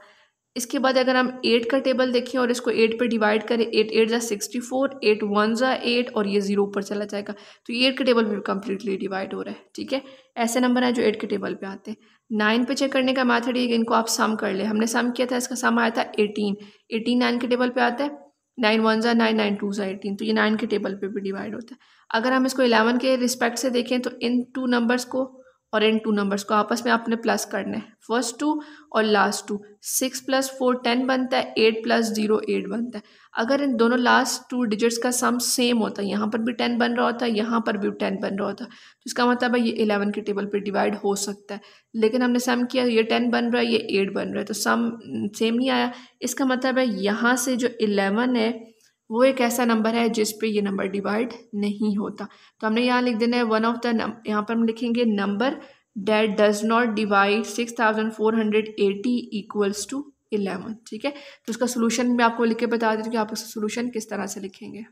इसके बाद अगर हम 8 का टेबल देखें और इसको 8 पे डिवाइड करें, 8 8 = 64, 8 1 = 8 और ये 0 ऊपर चला जाएगा, तो ये 8 के टेबल पे कम्प्लीटली डिवाइड हो रहा है, ठीक है। ऐसे नंबर हैं जो 8 के टेबल पे आते हैं। 9 पे चेक करने का मैथड ये कि इनको आप सम कर ले, हमने सम किया था, इसका सम आया था 18, 18 9 के टेबल पे आता है, 9 1 = 9, 9 2 = 18, तो ये 9 के टेबल पे भी डिवाइड होता है। अगर हम इसको 11 के रिस्पेक्ट से देखें तो इन 2 नंबर्स को और इन 2 नंबर्स को आपस में आपने प्लस करना है, फर्स्ट 2 और लास्ट 2। 6 + 4 10 बनता है, 8 + 0 8 बनता है। अगर इन दोनों लास्ट 2 डिजिट्स का सम सेम होता है, यहाँ पर भी 10 बन रहा होता है, यहाँ पर भी 10 बन रहा होता है, तो इसका मतलब है ये 11 के टेबल पे डिवाइड हो सकता है। लेकिन हमने सम किया, ये 10 बन रहा है, ये 8 बन रहा है, तो सम सेम नहीं आया। इसका मतलब है यहाँ से जो 11 है वो एक ऐसा नंबर है जिस पे ये नंबर डिवाइड नहीं होता। तो हमने यहाँ लिख देना है वन ऑफ द, यहाँ पर हम लिखेंगे number date does not divide 6480 = 11, ठीक है। तो उसका सोल्यूशन भी आपको लिख के बता देती हूँ कि आप उसका सोल्यूशन किस तरह से लिखेंगे।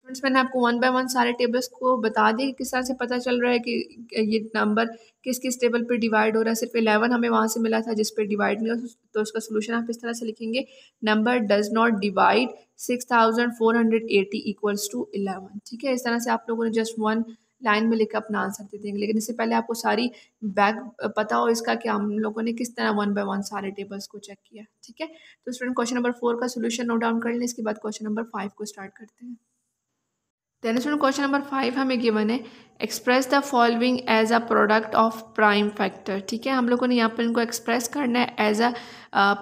फ्रेंड्स मैंने आपको 1 by 1 सारे टेबल्स को बता दिया कि किस तरह से पता चल रहा है कि ये नंबर किस किस टेबल पे डिवाइड हो रहा है। सिर्फ 11 हमें वहाँ से मिला था जिस पे डिवाइड नहीं हो, तो उसका सोल्यूशन आप इस तरह से लिखेंगे, नंबर डज नॉट डिवाइड 6480 = 11, ठीक है। इस तरह से आप लोगों ने जस्ट 1 लाइन में लिखकर अपना आंसर दे देंगे। लेकिन इससे पहले आपको सारी बैक पता हो इसका कि हम लोगों ने किस तरह 1 by 1 सारे टेबल्स को चेक किया, ठीक है। तो स्टूडेंट क्वेश्चन नंबर 4 का सोल्यूशन नोट डाउन कर लें, इसके बाद क्वेश्चन नंबर 5 को स्टार्ट करते हैं। देन स्टूडेंट क्वेश्चन नंबर 5 हमें गिवन है, express the following as a product of prime factor, ठीक है। हम लोगों ने यहाँ पर इनको एक्सप्रेस करना है as a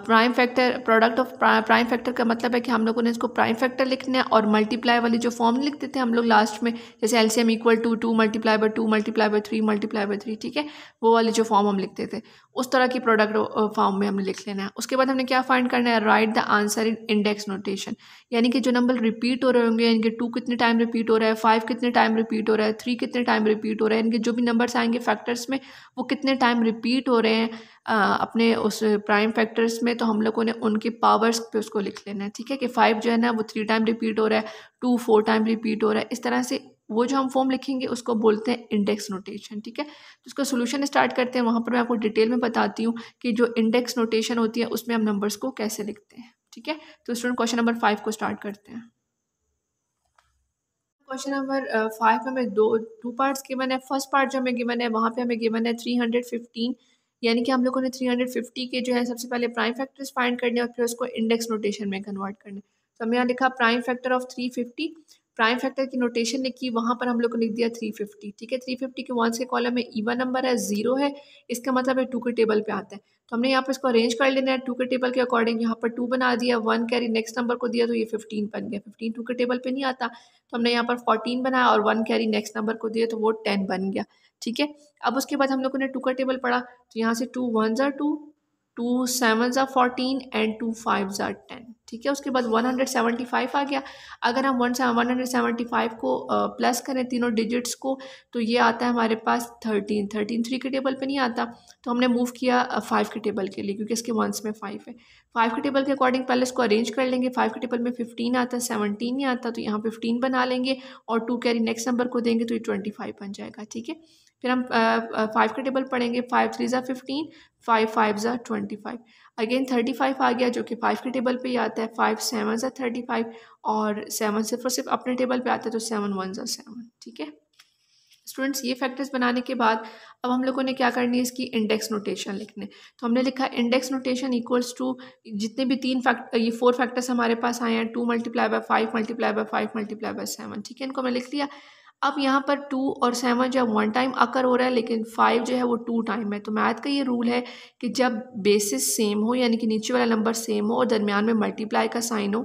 prime factor, product of prime factor का मतलब है कि हम लोगों ने इसको प्राइम फैक्टर लिखना है और मल्टीप्लाई वाली जो फॉर्म लिखते थे हम लोग लास्ट में, जैसे एलसीएम = 2 × 2 × 2 × 3 × 3, ठीक है, वो वाली जो फॉर्म हम लिखते थे उस तरह की प्रोडक्ट फॉर्म में हमने लिख लेना है। उसके बाद हमने क्या फाइंड करना है, right the answer in index notation, यानी कि जो नंबर रिपीट हो रहे होंगे, यानी कि 2 कितने टाइम रिपीट हो रहा है, 5 कितने टाइम रिपीट हो रहा है, 3 कितने टाइम रिपीट हो रहा है, यानी कि जो भी नंबर्स आएंगे फैक्टर्स में वो कितने टाइम रिपीट हो रहे हैं अपने उस प्राइम फैक्टर्स में, तो हम लोगों ने उनके पावर्स पे उसको लिख लेना है, ठीक है। कि 5 जो है ना वो 3 टाइम रिपीट हो रहा है, 2 4 टाइम रिपीट हो रहा है, इस तरह से वो जो हम फॉर्म लिखेंगे उसको बोलते हैं इंडेक्स नोटेशन, ठीक है। तो उसका सोल्यूशन स्टार्ट करते हैं, वहाँ पर मैं आपको डिटेल में बताती हूँ कि जो इंडेक्स नोटेशन होती है उसमें हम नंबर्स को कैसे लिखते हैं, ठीक है। तो स्टूडेंट क्वेश्चन नंबर 5 को स्टार्ट करते हैं। क्वेश्चन नंबर 5 हमें टू पार्ट्स गिवन है। फर्स्ट पार्ट जो हमें गिवन है वहाँ पे हमें गिवन है 315, यानी कि हम लोगों ने 350 के जो है सबसे पहले प्राइम फैक्टर्स फाइंड करने और फिर उसको इंडेक्स नोटेशन में कन्वर्ट करने। तो हमने यहाँ लिखा prime factor of 350, prime factor की नोटेशन लिखी, वहाँ पर हम लोग को लिख दिया 350, ठीक है। 350 के वंस के कॉलम में इवन नंबर है, 0 है, इसका मतलब है 2 के टेबल पे आता है। तो हमने यहाँ पर इसको अरेंज कर लेना है 2 के टेबल के अकॉर्डिंग, यहाँ पर 2 बना दिया, 1 कैरी नेक्स्ट नंबर को दिया तो ये 15 बन गया। 15 2 के टेबल पे नहीं आता, तो हमने यहाँ पर 14 बनाया और 1 कैरी नेक्स्ट नंबर को दिया तो वो 10 बन गया, ठीक है। अब उसके बाद हम लोगों ने 2 का टेबल पढ़ा, तो यहाँ से 2 1 = 2, 2 7s are 14 and 2 5s are 10। ठीक है, उसके बाद 175 आ गया। अगर हम 175 को प्लस करें तीनों डिजिट्स को तो ये आता है हमारे पास 13। 3 के टेबल पे नहीं आता, तो हमने मूव किया 5 के टेबल के लिए, क्योंकि इसके वंस में 5 है। 5 के टेबल के अकॉर्डिंग पहले इसको अरेंज कर लेंगे। 5 के टेबल में 15 आता है, 17 नहीं आता, तो यहाँ 15 बना लेंगे और 2 कैरी नेक्स्ट नंबर को देंगे तो ये 25 बन जाएगा। ठीक है, फिर हम 5 का टेबल पढ़ेंगे। 5 3 15, 5 5 25। अगेन 35 आ गया, जो कि 5 के टेबल पे ही आता है। 5 7 35 और 7 सिर्फ और सिर्फ अपने टेबल पे आता है, तो 7 1 7। ठीक है स्टूडेंट्स, ये फैक्टर्स बनाने के बाद अब हम लोगों ने क्या करनी है, इसकी इंडेक्स नोटेशन लिखने। तो हमने लिखा इंडेक्स नोटेशन इक्वल्स टू जितने भी ये 4 फैक्टर्स हमारे पास आए हैं, 2 × 5 × 5 × 7। ठीक है, इनको मैं लिख लिया। अब यहाँ पर 2 और 7 जो है 1 टाइम अकर हो रहा है, लेकिन 5 जो है वो 2 टाइम है। तो मैथ का ये रूल है कि जब बेसिस सेम हो, यानी कि नीचे वाला नंबर सेम हो और दरमियान में मल्टीप्लाई का साइन हो,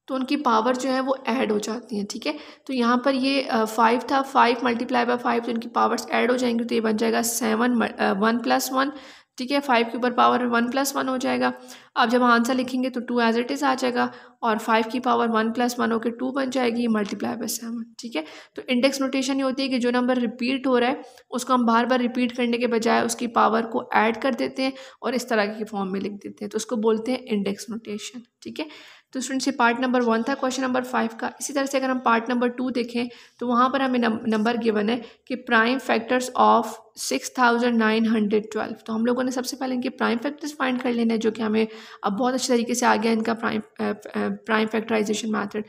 तो उनकी पावर जो है वो ऐड हो जाती हैं। ठीक है, तो यहाँ पर ये 5 था, 5 × 5, तो इनकी पावर्स ऐड हो जाएंगी, तो ये बन जाएगा 7 1 + 1। ठीक है, 5 के ऊपर पावर 1 + 1 हो जाएगा। अब जब आंसर लिखेंगे तो 2 एज इट इज़ आ जाएगा और 5 की पावर 1 + 1 होकर 2 बन जाएगी × 7। ठीक है, तो इंडेक्स नोटेशन ये होती है कि जो नंबर रिपीट हो रहा है उसको हम बार बार रिपीट करने के बजाय उसकी पावर को ऐड कर देते हैं और इस तरह के फॉर्म में लिख देते हैं, तो उसको बोलते हैं इंडेक्स नोटेशन। ठीक है, तो स्टूडेंट्स ये पार्ट नंबर 1 था क्वेश्चन नंबर 5 का। इसी तरह से अगर हम पार्ट नंबर 2 देखें तो वहाँ पर हमें नंबर गिवन है कि प्राइम फैक्टर्स ऑफ 6912। तो हम लोगों ने सबसे पहले इनके प्राइम फैक्टर्स फाइंड कर लेने हैं, जो कि हमें अब बहुत अच्छे तरीके से आ गया इनका प्राइम फैक्टराइजेशन मैथड।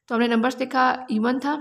तो हमने नंबर्स देखा, इवन था,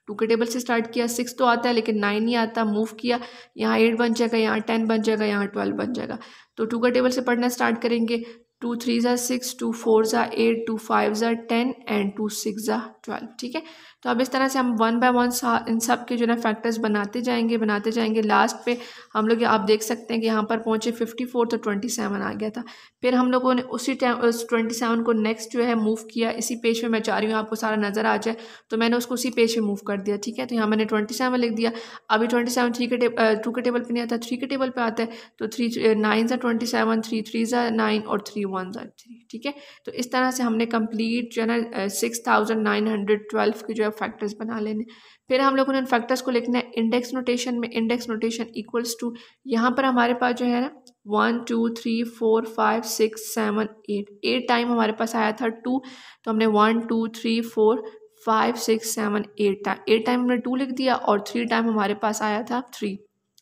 2 के टेबल से स्टार्ट किया। 6 तो आता है लेकिन 9 नहीं आता, मूव किया, यहाँ 8 बन जाएगा, यहाँ 10 बन जाएगा, यहाँ 12 बन जाएगा। तो 2 का टेबल से पढ़ना स्टार्ट करेंगे। 2 3 6, 2 4 8, 2 5 10 एंड 2 6 12। ठीक है, तो अब इस तरह से हम 1 बाय 1 इन सब के जो ना फैक्टर्स बनाते जाएंगे। लास्ट पे हम लोग आप देख सकते हैं कि यहाँ पर पहुँचे 54, तो 27 आ गया था। फिर हम लोगों ने उसी टाइम उस 27 को नेक्स्ट जो है मूव किया। इसी पेज पे मैं चाह रही हूँ आपको सारा नज़र आ जाए, तो मैंने उसको उसी पेज पे मूव कर दिया। ठीक है, तो यहाँ मैंने 27 लिख दिया। अभी 27 2 के टेबल पे नहीं आता, 3 के टेबल पे आता है, तो 3 9 27, 3 3 9 और 3 1 3। ठीक है, तो इस तरह से हमने कंप्लीट जो है ना 6912 के जो है फैक्टर्स बना लेने। फिर हम लोगों ने उन फैक्टर्स को लिखना है इंडेक्स नोटेशन में। इंडेक्स नोटेशन इक्वल्स टू, यहाँ पर हमारे पास जो है ना 1 2 3 4 5 6 7 8 टाइम हमारे पास आया था 2, तो हमने 1 2 3 4 5 6 7 8 टाइम हमने 2 लिख दिया और 3 टाइम हमारे पास आया था 3,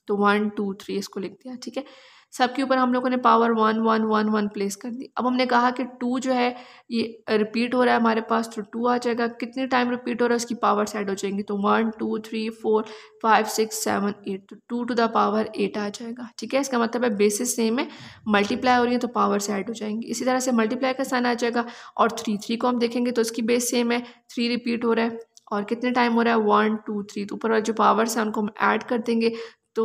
तो 1 2 3 इसको लिख दिया। ठीक है, सबके ऊपर हम लोगों ने पावर 1 1 1 1 प्लेस कर दी। अब हमने कहा कि 2 जो है ये रिपीट हो रहा है हमारे पास, तो 2 आ जाएगा। कितने टाइम रिपीट हो रहा है उसकी पावर्स ऐड हो जाएंगी, तो 1 2 3 4 5 6 7 8, तो 2 टू द पावर 8 आ जाएगा। ठीक है, इसका मतलब है बेसिस सेम है, मल्टीप्लाई हो रही है तो पावर्स ऐड हो जाएंगी। इसी तरह से मल्टीप्लाई का साइन आ जाएगा और 3 को हम देखेंगे तो उसकी बेस सेम है, 3 रिपीट हो रहा है और कितने टाइम हो रहा है 1 2 3, तो ऊपर वाले जो पावर्स हैं उनको हम ऐड कर देंगे, तो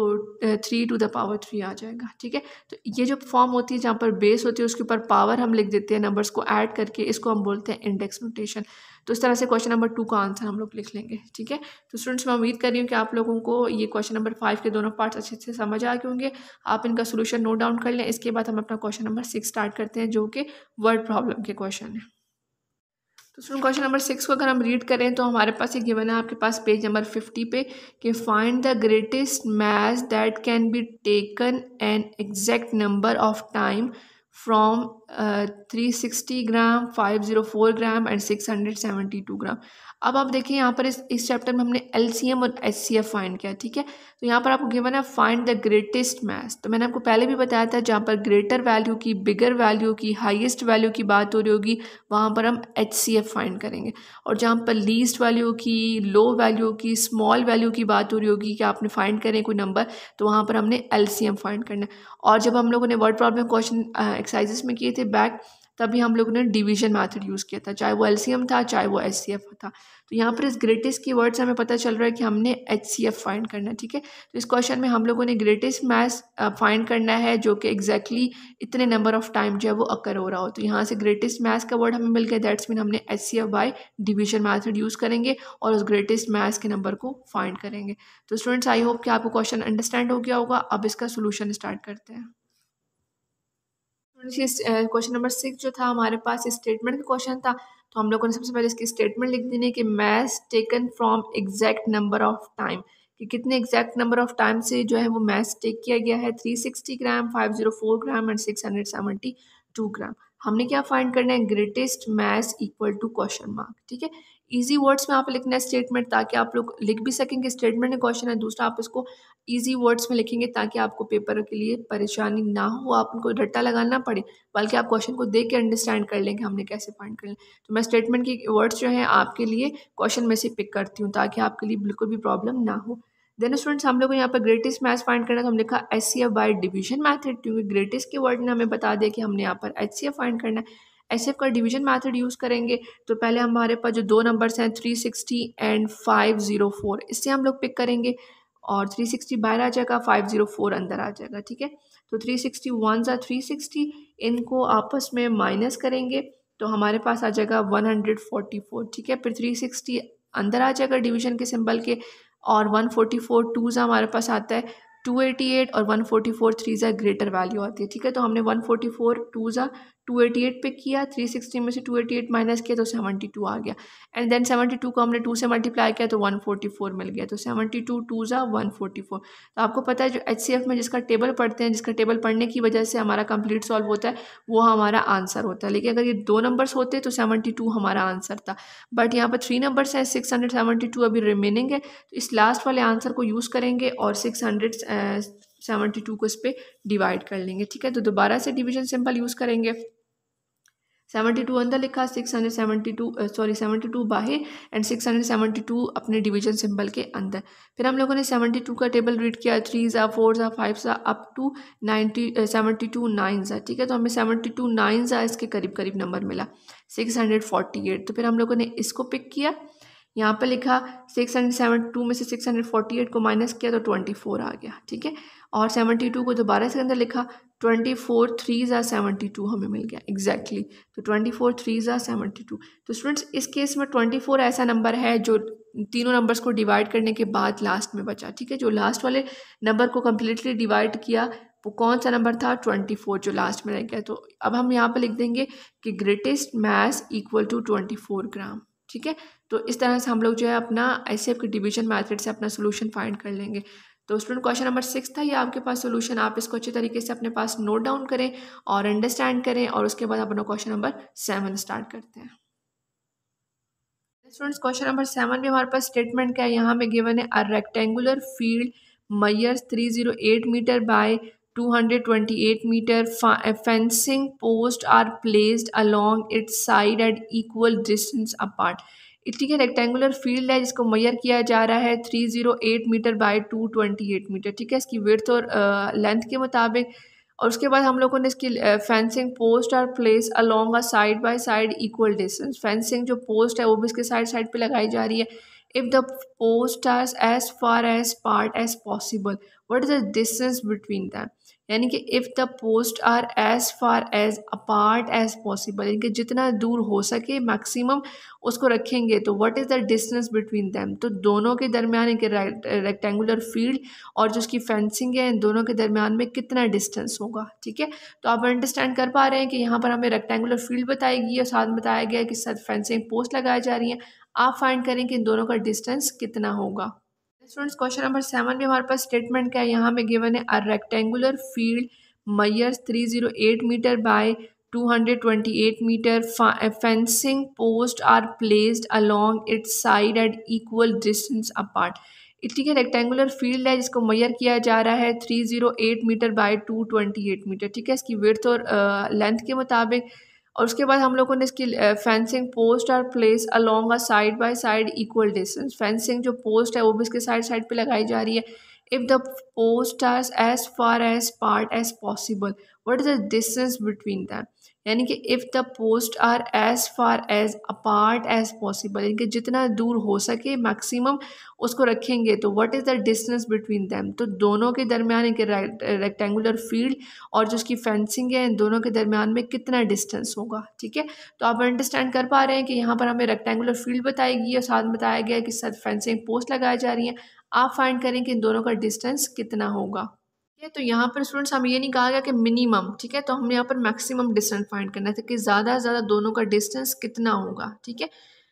3 टू द पावर 3 आ जाएगा। ठीक है, तो ये जो फॉर्म होती है जहाँ पर बेस होती है उसके ऊपर पावर हम लिख देते हैं नंबर्स को ऐड करके, इसको हम बोलते हैं इंडेक्स नोटेशन। तो इस तरह से क्वेश्चन नंबर 2 का आंसर हम लोग लिख लेंगे। ठीक है, तो स्टूडेंट्स मैं उम्मीद कर रही हूँ कि आप लोगों को ये क्वेश्चन नंबर 5 के दोनों पार्ट्स अच्छे से समझ आ गए होंगे। आप इनका सोल्यूशन नोट डाउन कर लें। इसके बाद हम अपना क्वेश्चन नंबर 6 स्टार्ट करते हैं, जो कि वर्ड प्रॉब्लम के क्वेश्चन है। तो स्टूडेंट क्वेश्चन नंबर 6 को अगर हम रीड करें तो हमारे पास ये गिवन है आपके पास पेज नंबर 50 पे कि find the greatest mass that can be taken an exact number of time from 360 gram, 504 gram and 672 ग्राम। अब आप देखिए यहाँ पर इस चैप्टर में हमने एलसीएम और एचसीएफ फाइंड किया। ठीक है, तो यहाँ पर आपको गिवन है फाइंड द ग्रेटेस्ट मास। तो मैंने आपको पहले भी बताया था जहाँ पर ग्रेटर वैल्यू की, बिगर वैल्यू की, हाईएस्ट वैल्यू की बात हो रही होगी वहाँ पर हम एचसीएफ फाइंड करेंगे, और जहाँ पर लीस्ट वैल्यू की, लो वैल्यू की, स्मॉल वैल्यू की बात हो रही होगी कि आपने फाइंड करें कोई नंबर, तो वहाँ पर हमने एलसीएम फाइंड करना है। और जब हम लोगों ने वर्ड प्रॉब्लम क्वेश्चन एक्सरसाइजेस में किए थे बैक, तभी हम लोगों ने डिवीजन मेथड यूज़ किया था, चाहे वो एलसीएम था चाहे वो एचसीएफ था। तो यहाँ पर इस ग्रेटेस्ट की वर्ड से हमें पता चल रहा है कि हमने एचसीएफ फाइंड करना है। ठीक है, तो इस क्वेश्चन में हम लोगों ने ग्रेटेस्ट मास फाइंड करना है जो कि एग्जैक्टली इतने नंबर ऑफ टाइम जो है वो अकर हो रहा हो। तो यहाँ से ग्रेटेस्ट मास का वर्ड हमें मिल गया, दैट्स मीन हमने HCF by division method use करेंगे और उस ग्रेटेस्ट मास के नंबर को फाइंड करेंगे। तो स्टूडेंट्स आई होप कि आपको क्वेश्चन अंडरस्टैंड हो गया होगा। अब इसका सोल्यूशन स्टार्ट करते हैं। क्वेश्चन नंबर 6 जो था हमारे पास स्टेटमेंट का क्वेश्चन था। तो हम लोगों ने सबसे पहले इसकी स्टेटमेंट लिख देनी है कि maths taken from exact number of time, कि कितने एग्जैक्ट नंबर ऑफ टाइम से जो है वो मैथ्स टेक किया गया है। 360 ग्राम, 504 ग्राम एंड 672 ग्राम। हमने क्या फाइंड करना है, greatest maths equal to question mark. ठीक है, इजी वर्ड्स में आप लिखना है स्टेटमेंट, ताकि आप लोग लिख भी सकेंगे स्टेटमेंट में क्वेश्चन है। दूसरा, आप इसको इजी वर्ड्स में लिखेंगे ताकि आपको पेपर के लिए परेशानी ना हो, आप उनको रट्टा लगाना ना पड़े, बल्कि आप क्वेश्चन को देख के अंडरस्टैंड कर लेंगे हमने कैसे फाइंड करना। तो मैं स्टेटमेंट की वर्ड्स जो हैं आपके लिए क्वेश्चन में से पिक करती हूँ ताकि आपके लिए बिल्कुल भी प्रॉब्लम ना हो। देन स्टूडेंट्स, हम लोग को यहाँ पर ग्रेटेस्ट मैथ्स फाइंड करना, तो हम लिखा HCF बाय डिवीजन मैथड, क्योंकि ग्रेटेस्ट के वर्ड ने हमें बता दिया कि हमने यहाँ पर HCF फाइंड करना है। HCF का डिवीजन मैथड यूज़ करेंगे। तो पहले हमारे पास जो दो नंबर्स हैं 360 एंड 504, इससे हम लोग पिक करेंगे, और 360 बाहर आ जाएगा, 504 अंदर आ जाएगा। ठीक है, तो 360 1 ज़ा 360, इनको आपस में माइनस करेंगे तो हमारे पास आ जाएगा 144। ठीक है, फिर 360 अंदर आ जाएगा डिवीजन के सिंबल के, और 144 2 ज़ा हमारे पास आता है 288, और 144 3 ज़ा ग्रेटर वैल्यू आती है। ठीक है, तो हमने 144 2 ज़ा 288 पे किया, 360 में से 288 माइनस किया तो 72 आ गया, एंड देन 72 को हमने 2 से मल्टीप्लाई किया तो 144 मिल गया, तो 72 2 ज़ा 144। तो आपको पता है जो HCF में जिसका टेबल पढ़ते हैं, जिसका टेबल पढ़ने की वजह से हमारा कंप्लीट सॉल्व होता है, वो हमारा आंसर होता है। लेकिन अगर ये दो नंबर्स होते तो 72 हमारा आंसर था, बट यहाँ पर 3 नंबर्स हैं, 672 अभी रिमेनिंग है, तो इस लास्ट वाले आंसर को यूज़ करेंगे और 672 को इस पर डिवाइड कर लेंगे। ठीक है, तो दोबारा से डिवीजन सिंबल यूज़ करेंगे। 72 अंदर लिखा, 72 बाहर, एंड 672 अपने डिवीजन सिंबल के अंदर। फिर हम लोगों ने 72 का टेबल रीड किया, 3 ज़ा 4 ज़ा 5 ज़ा अप टू 72 9 ज़ा। ठीक है, तो हमें 72 9 ज़ा इसके करीब करीब नंबर मिला, 648। तो फिर हम लोगों ने इसको पिक किया, यहाँ पर लिखा 672 में से 648 को माइनस किया तो 24 आ गया। ठीक है, और 72 को दोबारा से अंदर लिखा, 24 3 ज़ा 72 हमें मिल गया एग्जैक्टली, तो 24 3 ज़ा 72। तो स्टूडेंट्स, इस केस में 24 ऐसा नंबर है जो तीनों नंबर्स को डिवाइड करने के बाद लास्ट में बचा। ठीक है, जो लास्ट वाले नंबर को कम्प्लीटली डिवाइड किया वो कौन सा नंबर था, 24, जो लास्ट में रह गया। तो अब हम यहाँ पर लिख देंगे कि ग्रेटेस्ट मैथ्स इक्वल टू 24 ग्राम। ठीक है, तो इस तरह से हम लोग जो है अपना HCF के डिवीजन मेथड से अपना सोल्यूशन फाइंड कर लेंगे। तो स्टूडेंट, क्वेश्चन नंबर 6 था ये आपके पास सोल्यूशन, आप इसको अच्छे तरीके से अपने पास नोट डाउन करें और अंडरस्टैंड करें, और उसके बाद अपना क्वेश्चन नंबर 7 स्टार्ट करते हैं। स्टूडेंट्स, क्वेश्चन नंबर 7 में हमारे पास स्टेटमेंट क्या है, यहाँ में गिवन है a rectangular field measures 308 metre by 228 metre, fencing posts are placed along its side at equal distance apart। ठीक है, रेक्टेंगुलर फील्ड है जिसको मेजर किया जा रहा है 308 मीटर बाय 228 मीटर। ठीक है, इसकी विड्थ और लेंथ के मुताबिक, और उसके बाद हम लोगों ने इसकी फेंसिंग पोस्ट और place along a side by side equal distance. Fencing जो पोस्ट है वो भी इसके साइड साइड पे लगाई जा रही है। If the post are as far as part as possible, what is the distance between them, यानी कि if the post are as far as apart as possible, यानी कि जितना दूर हो सके मैक्सिमम उसको रखेंगे, तो what is the distance between them, तो दोनों के दरमियान एक रेक्टेंगुलर फील्ड और जो उसकी फेंसिंग है इन दोनों के दरमियान में कितना डिस्टेंस होगा। ठीक है, तो आप अंडरस्टैंड कर पा रहे हैं कि यहाँ पर हमें रेक्टेंगुलर फील्ड बताएगी और साथ में बताया गया है कि साथ फेंसिंग पोस्ट लगाई जा रही है। आप फाइंड करें कि इन दोनों का डिस्टेंस कितना होगा। स्टूडेंट्स, क्वेश्चन नंबर 7 में हमारे पास स्टेटमेंट क्या है, यहाँ में गिवन है a rectangular field measures 308 metre by 228 metre, fencing posts are placed along its side at equal distance apart। ठीक है, रेक्टेंगुलर फील्ड है जिसको मेजर किया जा रहा है 308 मीटर बाय 228 मीटर। ठीक है, इसकी विड्थ और लेंथ के मुताबिक, और उसके बाद हम लोगों ने इसकी फेंसिंग पोस्ट और place along a side by side equal distance. Fencing जो पोस्ट है वो भी इसके साइड साइड पे लगाई जा रही है। If the post are as far as part as possible, what is the distance between them, यानी कि if the post are as far as apart as possible, यानी कि जितना दूर हो सके मैक्सिमम उसको रखेंगे, तो what is the distance between them, तो दोनों के दरमियान एक रेक्टेंगुलर फील्ड और जो उसकी फेंसिंग है इन दोनों के दरमियान में कितना डिस्टेंस होगा। ठीक है, तो आप अंडरस्टैंड कर पा रहे हैं कि यहाँ पर हमें रेक्टेंगुलर फील्ड बताएगी और साथ में बताया गया है कि साथ फेंसिंग पोस्ट लगाई जा रही है। आप फाइंड करें कि इन दोनों का डिस्टेंस कितना होगा। है। तो यहाँ पर स्टूडेंट्स हमें ये नहीं कहा गया कि मिनिमम, ठीक है, तो हमने यहाँ पर मैक्सिमम डिस्टेंस फाइंड करना था कि ज़्यादा से ज़्यादा दोनों का डिस्टेंस कितना होगा, ठीक है।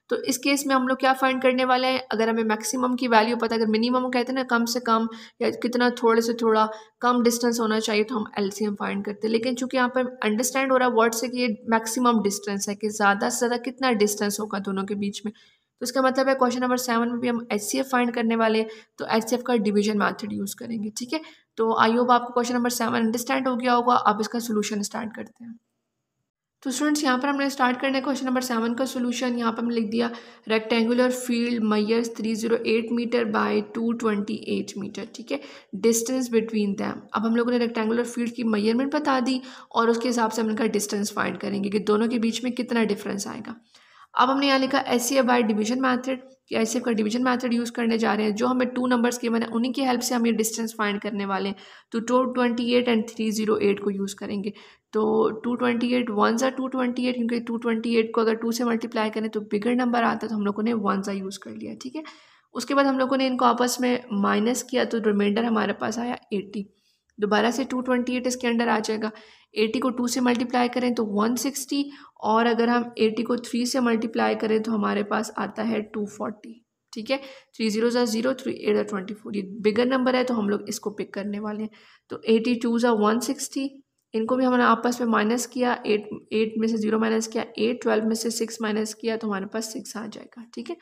तो इस केस में हम लोग क्या फाइंड करने वाले हैं, अगर हमें मैक्सिमम की वैल्यू पता है, अगर मिनिमम कहते हैं ना कम से कम या कितना थोड़े से थोड़ा कम डिस्टेंस होना चाहिए, तो हम एलसीएम फाइंड करते हैं। लेकिन चूंकि यहाँ पर अंडरस्टैंड हो रहा है वर्ड से कि ये मैक्सिमम डिस्टेंस है कि ज़्यादा से ज़्यादा कितना डिस्टेंस होगा दोनों के बीच में, तो इसका मतलब है क्वेश्चन नंबर 7 में भी हम एचसीएफ फाइंड करने वाले हैं, तो एचसीएफ का डिवीजन मेथड यूज़ करेंगे, ठीक है। तो आई होप आपको क्वेश्चन नंबर 7 अंडरस्टैंड हो गया होगा। अब इसका सोल्यूशन स्टार्ट करते हैं। तो स्टूडेंट्स यहाँ पर हमने स्टार्ट करना है क्वेश्चन नंबर 7 का सोल्यूशन। यहाँ पर हमने लिख दिया rectangular field measures 308 metre by 228 metre, ठीक है, डिस्टेंस बिटवीन दैम। अब हम लोगों ने रेक्टेंगुलर फील्ड की मेजरमेंट बता दी और उसके हिसाब से हम इनका डिस्टेंस फाइंड करेंगे कि दोनों के बीच में कितना डिफरेंस आएगा। अब हमने यहाँ लिखा एचसीएफ बाय डिवीजन मैथड, कि एचसीएफ का डिवीजन मैथड यूज़ करने जा रहे हैं। जो हमें 2 नंबर्स गिवन है उन्हीं की हेल्प से हम ये डिस्टेंस फाइंड करने वाले हैं। तो 228 एंड 308 को यूज़ करेंगे। तो 228 वन ज़ा 228, क्योंकि 228 को अगर 2 से मल्टीप्लाई करें तो बिगर नंबर आता है, तो हम लोगों ने वन ज़ा यूज़ कर लिया, ठीक है। उसके बाद हम लोगों ने इनको आपस में माइनस किया तो रिमाइंडर हमारे पास आया 80। दोबारा से 228 इसके अंडर आ जाएगा। 80 को 2 से मल्टीप्लाई करें तो 160, और अगर हम 80 को 3 से मल्टीप्लाई करें तो हमारे पास आता है 240, ठीक है। 3 0 ज़ा 0, 3 8 ज़ा 24, ये बिगर नंबर है तो हम लोग इसको पिक करने वाले हैं। तो 82 ज़ा 160, इनको भी हमने आपस में माइनस किया, 8 में से 0 माइनस किया 8, 12 में से 6 माइनस किया तो हमारे पास 6 आ जाएगा, ठीक है।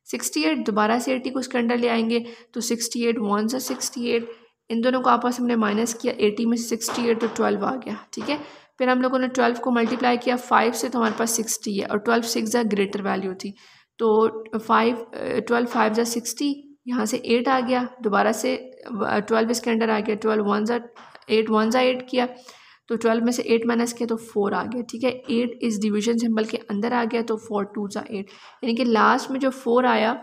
68, दोबारा से 80 को इसके अंडर ले आएंगे तो 68 1 ज़ा 68, इन दोनों को आपस में हमने माइनस किया, 80 में से 68 तो 12 आ गया, ठीक है। फिर हम लोगों ने 12 को मल्टीप्लाई किया 5 से तो हमारे पास 60 है, और 12 6 ज़ा ग्रेटर वैल्यू थी, तो 12 5 ज़ा 60, यहाँ से 8 आ गया, दोबारा से 12 इसके अंडर आ गया, 12 1 ज़ा 8, 1 ज़ा 8 किया, तो 12 में से 8 माइनस किया तो 4 आ गया, ठीक है। 8 इस डिवीजन सिंबल के अंदर आ गया तो 4 2 ज़ा 8, यानी कि लास्ट में जो 4 आया,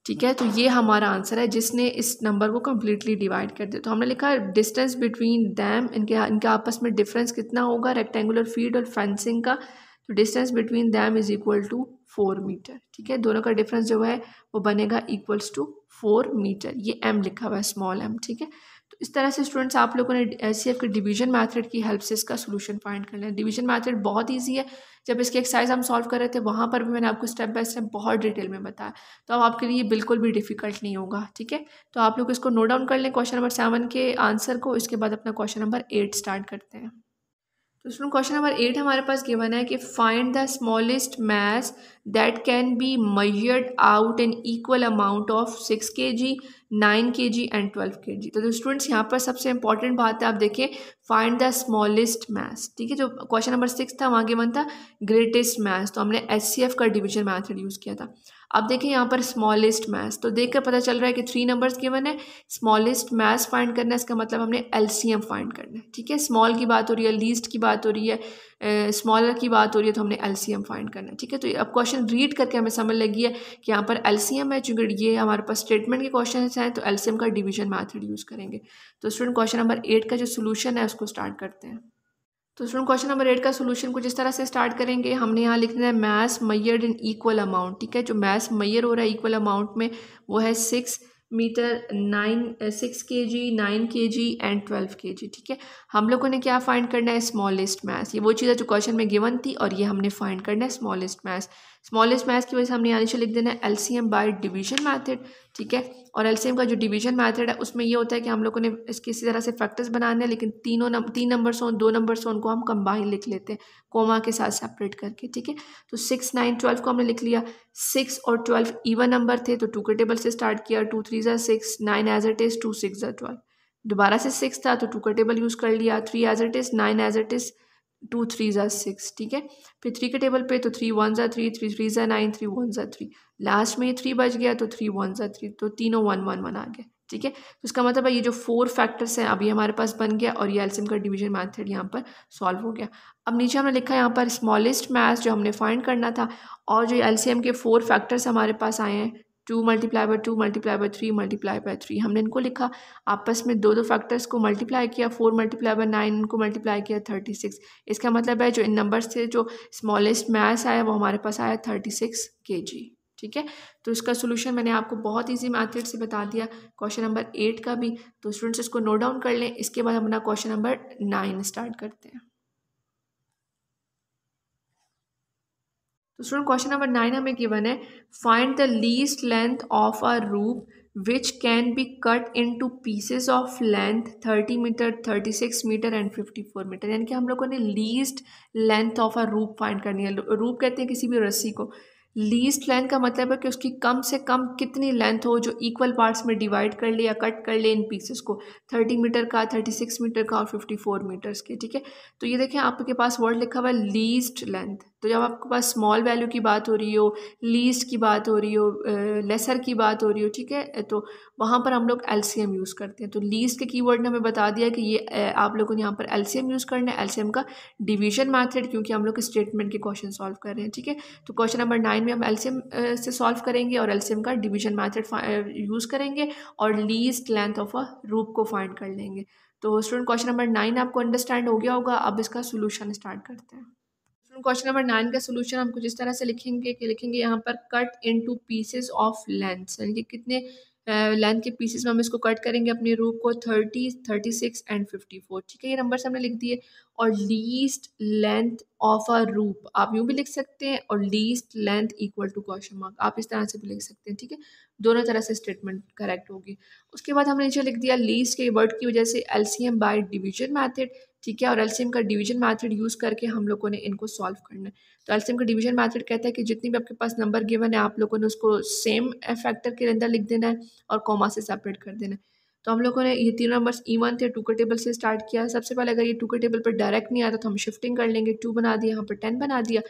ठीक है, तो ये हमारा आंसर है जिसने इस नंबर को कम्प्लीटली डिवाइड कर दिया। तो हमने लिखा डिस्टेंस बिटवीन दैम, इनके आपस में डिफरेंस कितना होगा रेक्टेंगुलर फील्ड और फेंसिंग का, तो distance between them is equal to 4 metre, ठीक है। दोनों का डिफरेंस जो है वो बनेगा इक्वल्स टू 4 मीटर, ये एम लिखा हुआ है स्मॉल एम, ठीक है। तो इस तरह से स्टूडेंट्स आप लोगों ने एचसीएफ के डिवीजन मेथड की हेल्प से इसका सोल्यूशन फाइंड कर लिया। डिवीजन मेथड बहुत ईजी है, जब इसकी एक्सरसाइज हम सॉल्व कर रहे थे वहाँ पर भी मैंने आपको स्टेप बाय स्टेप बहुत डिटेल में बताया, तो अब आपके लिए बिल्कुल भी डिफिकल्ट नहीं होगा, ठीक है। तो आप लोग इसको नोट डाउन कर लें क्वेश्चन नंबर 7 के आंसर को, इसके बाद अपना क्वेश्चन नंबर 8 स्टार्ट करते हैं। तो स्टूडेंट क्वेश्चन नंबर 8 हमारे पास गिवन है कि find the smallest mass that can be measured out in equal amount of 6 kg, 9 kg and 12 kg। तो स्टूडेंट्स यहाँ पर सबसे इंपॉर्टेंट बात है, आप देखिए फाइंड द स्मॉलेस्ट मास, ठीक है। जो क्वेश्चन नंबर 6 था वहाँ गिवन था ग्रेटेस्ट मास, तो हमने एचसीएफ का डिवीजन मेथड यूज़ किया था। अब देखिए यहाँ पर स्मॉलेस्ट मास, तो देखकर पता चल रहा है कि 3 नंबर्स गिवन है, स्मॉलेस्ट मास फाइंड करना है, इसका मतलब हमने एलसीएम फाइंड करना है, ठीक है। स्मॉल की बात हो रही है, लीस्ट की बात हो रही है, स्मॉलर की बात हो रही है, तो हमने एलसीएम फाइंड करना है, ठीक है। तो अब क्वेश्चन रीड करके हमें समझ लगी है कि यहाँ पर एलसीएम है, चूँकि ये हमारे पास स्टेटमेंट के क्वेश्चन हैं तो एलसीएम का डिवीजन मेथड यूज़ करेंगे। तो स्टूडेंट क्वेश्चन नंबर 8 का जो सोल्यूशन है उसको स्टार्ट करते हैं। तो स्टूडेंट क्वेश्चन नंबर 8 का सोल्यूशन कुछ इस तरह से स्टार्ट करेंगे। हमने यहाँ लिखना है मैस मैयर्ड इन इक्वल अमाउंट, ठीक है। जो मैस मैयर हो रहा है इक्वल अमाउंट में वो है 6 metre, 6 kg, 9 kg and 12 kg, ठीक है। हम लोगों ने क्या फाइंड करना है स्मॉलेस्ट मैस, ये वो चीज़ है जो क्वेश्चन में गिवन थी और ये हमने फाइंड करना है स्मॉलेस्ट मैस। स्मॉलेस्ट मैस की वजह से हमने यहाँ नीचे लिख देना है एलसीएम बाय डिवीजन मैथड, ठीक है। और एलसीएम का जो डिवीजन मैथड है उसमें ये होता है कि हम लोगों ने इसके इसी तरह से फैक्टर्स बनाने हैं, लेकिन 3 नंबर्स हों 2 नंबर्स हों उनको हम कंबाइन लिख लेते हैं कोमा के साथ सेपरेट करके, ठीक है। तो 6 9 12 को हमने लिख लिया। 6 और 12 इवन नंबर थे तो 2 के टेबल से स्टार्ट किया, 2 3 ज़ा 6, 9 एज इट इज़, 2 6 ज़ा 12। दोबारा से 6 था तो 2 का टेबल यूज़ कर लिया, 3 as it is, 9 as it is, 2 3 ज़ा 6, ठीक है। फिर 3 के टेबल पे तो 3 1 ज़ा 3, 3 3 ज़ा 9, 3 1 ज़ा 3, लास्ट में ये 3 बच गया तो 3 1 ज़ा 3, तो तीनों 1 1 1 आ गए, ठीक है। तो इसका मतलब है ये जो 4 फैक्टर्स हैं अभी हमारे पास बन गया और ये एलसीएम का डिवीजन मेथड यहाँ पर सॉल्व हो गया। अब नीचे हमने लिखा है यहाँ पर स्मॉलेस्ट मैस जो हमने फाइंड करना था, और जो एलसीएम के 4 फैक्टर्स हमारे पास आए हैं 2 multiply by 2 multiply by 3 multiply by 3, हमने इनको लिखा, आपस में दो फैक्टर्स को मल्टीप्लाई किया, 4 मल्टीप्लाई बाय 9 इनको मल्टीप्लाई किया 36। इसका मतलब है जो इन नंबर्स से जो स्मॉलेस्ट मैस आया वो हमारे पास आया 36 kg। ठीक है, तो इसका सोल्यूशन मैंने आपको बहुत इजी मेथड से बता दिया, क्वेश्चन नंबर 8 का भी। तो स्टूडेंट्स इसको नोट डाउन कर लें। इसके बाद हम अपना क्वेश्चन नंबर 9 स्टार्ट करते हैं। तो स्टूडेंट क्वेश्चन नंबर 9 हमें गिवन है, find the least length of a rope which can be cut into pieces of length 30 metre, 36 metre and 54 metre. यानी कि हम लोगों ने लीस्ट लेंथ ऑफ अ रूप फाइंड करनी है। रूप कहते हैं किसी भी रस्सी को। लीस्ट लेंथ का मतलब है कि उसकी कम से कम कितनी लेंथ हो जो इक्वल पार्ट्स में डिवाइड कर ले या कट कर ले इन पीसेस को, 30 मीटर का, 36 मीटर का और 54 मीटर्स के। ठीक है, तो ये देखें आपके पास वर्ड लिखा हुआ है लीस्ट लेंथ। तो जब आपके पास स्मॉल वैल्यू की बात हो रही हो, लीस्ट की बात हो रही हो, लेसर की बात हो रही हो, ठीक है, तो वहाँ पर हम लोग एलसीएम यूज़ करते हैं। तो लीस्ट के कीवर्ड ने हमें बता दिया कि ये आप लोगों ने यहाँ पर एलसीएम यूज़ करना है, एलसीएम का डिवीजन मैथड, क्योंकि हम लोग स्टेटमेंट के क्वेश्चन सॉल्व कर रहे हैं। ठीक है, तो क्वेश्चन नंबर 9 में हम एलसीएम से सॉल्व करेंगे और एलसीएम का डिवीजन मैथड यूज़ करेंगे और लीस्ट लेंथ ऑफ अ रूप को फाइंड कर लेंगे। तो स्टूडेंट क्वेश्चन नंबर 9 आपको अंडरस्टैंड हो गया होगा। अब इसका सोल्यूशन स्टार्ट करते हैं। क्वेश्चन नंबर 9 का सोल्यूशन हम कुछ इस तरह से लिखेंगे कि लिखेंगे यहाँ पर cut into pieces of length, यानी कि कितने लेंथ के पीसेस में हम इसको कट करेंगे अपने रूप को, 30, 36 एंड 54। ठीक है, ये नंबर्स हमने लिख दिए। और लीस्ट लेंथ ऑफ अ रूप आप यूँ भी लिख सकते हैं और least length equal to question mark, आप इस तरह से भी लिख सकते हैं। ठीक है, दोनों तरह से स्टेटमेंट करेक्ट होगी। उसके बाद हमने नीचे लिख दिया लीस्ट के वर्ड की वजह से एलसीएम बाय डिवीजन मैथड। ठीक है, और एलसीएम का डिवीजन मेथड यूज़ करके हम लोगों ने इनको सॉल्व करना है। तो एलसीएम का डिवीजन मेथड कहता है कि जितनी भी आपके पास नंबर गिवन है आप लोगों ने उसको सेम फैक्टर के अंदर लिख देना है और कॉमा से सेपरेट कर देना है। तो हम लोगों ने ये तीनों नंबर्स इवन थे, 2 के टेबल से स्टार्ट किया। सबसे पहले अगर ये 2 के टेबल पर डायरेक्ट नहीं आता तो हम शिफ्टिंग कर लेंगे, 2 बना दिया, यहाँ पर 10 बना दिया।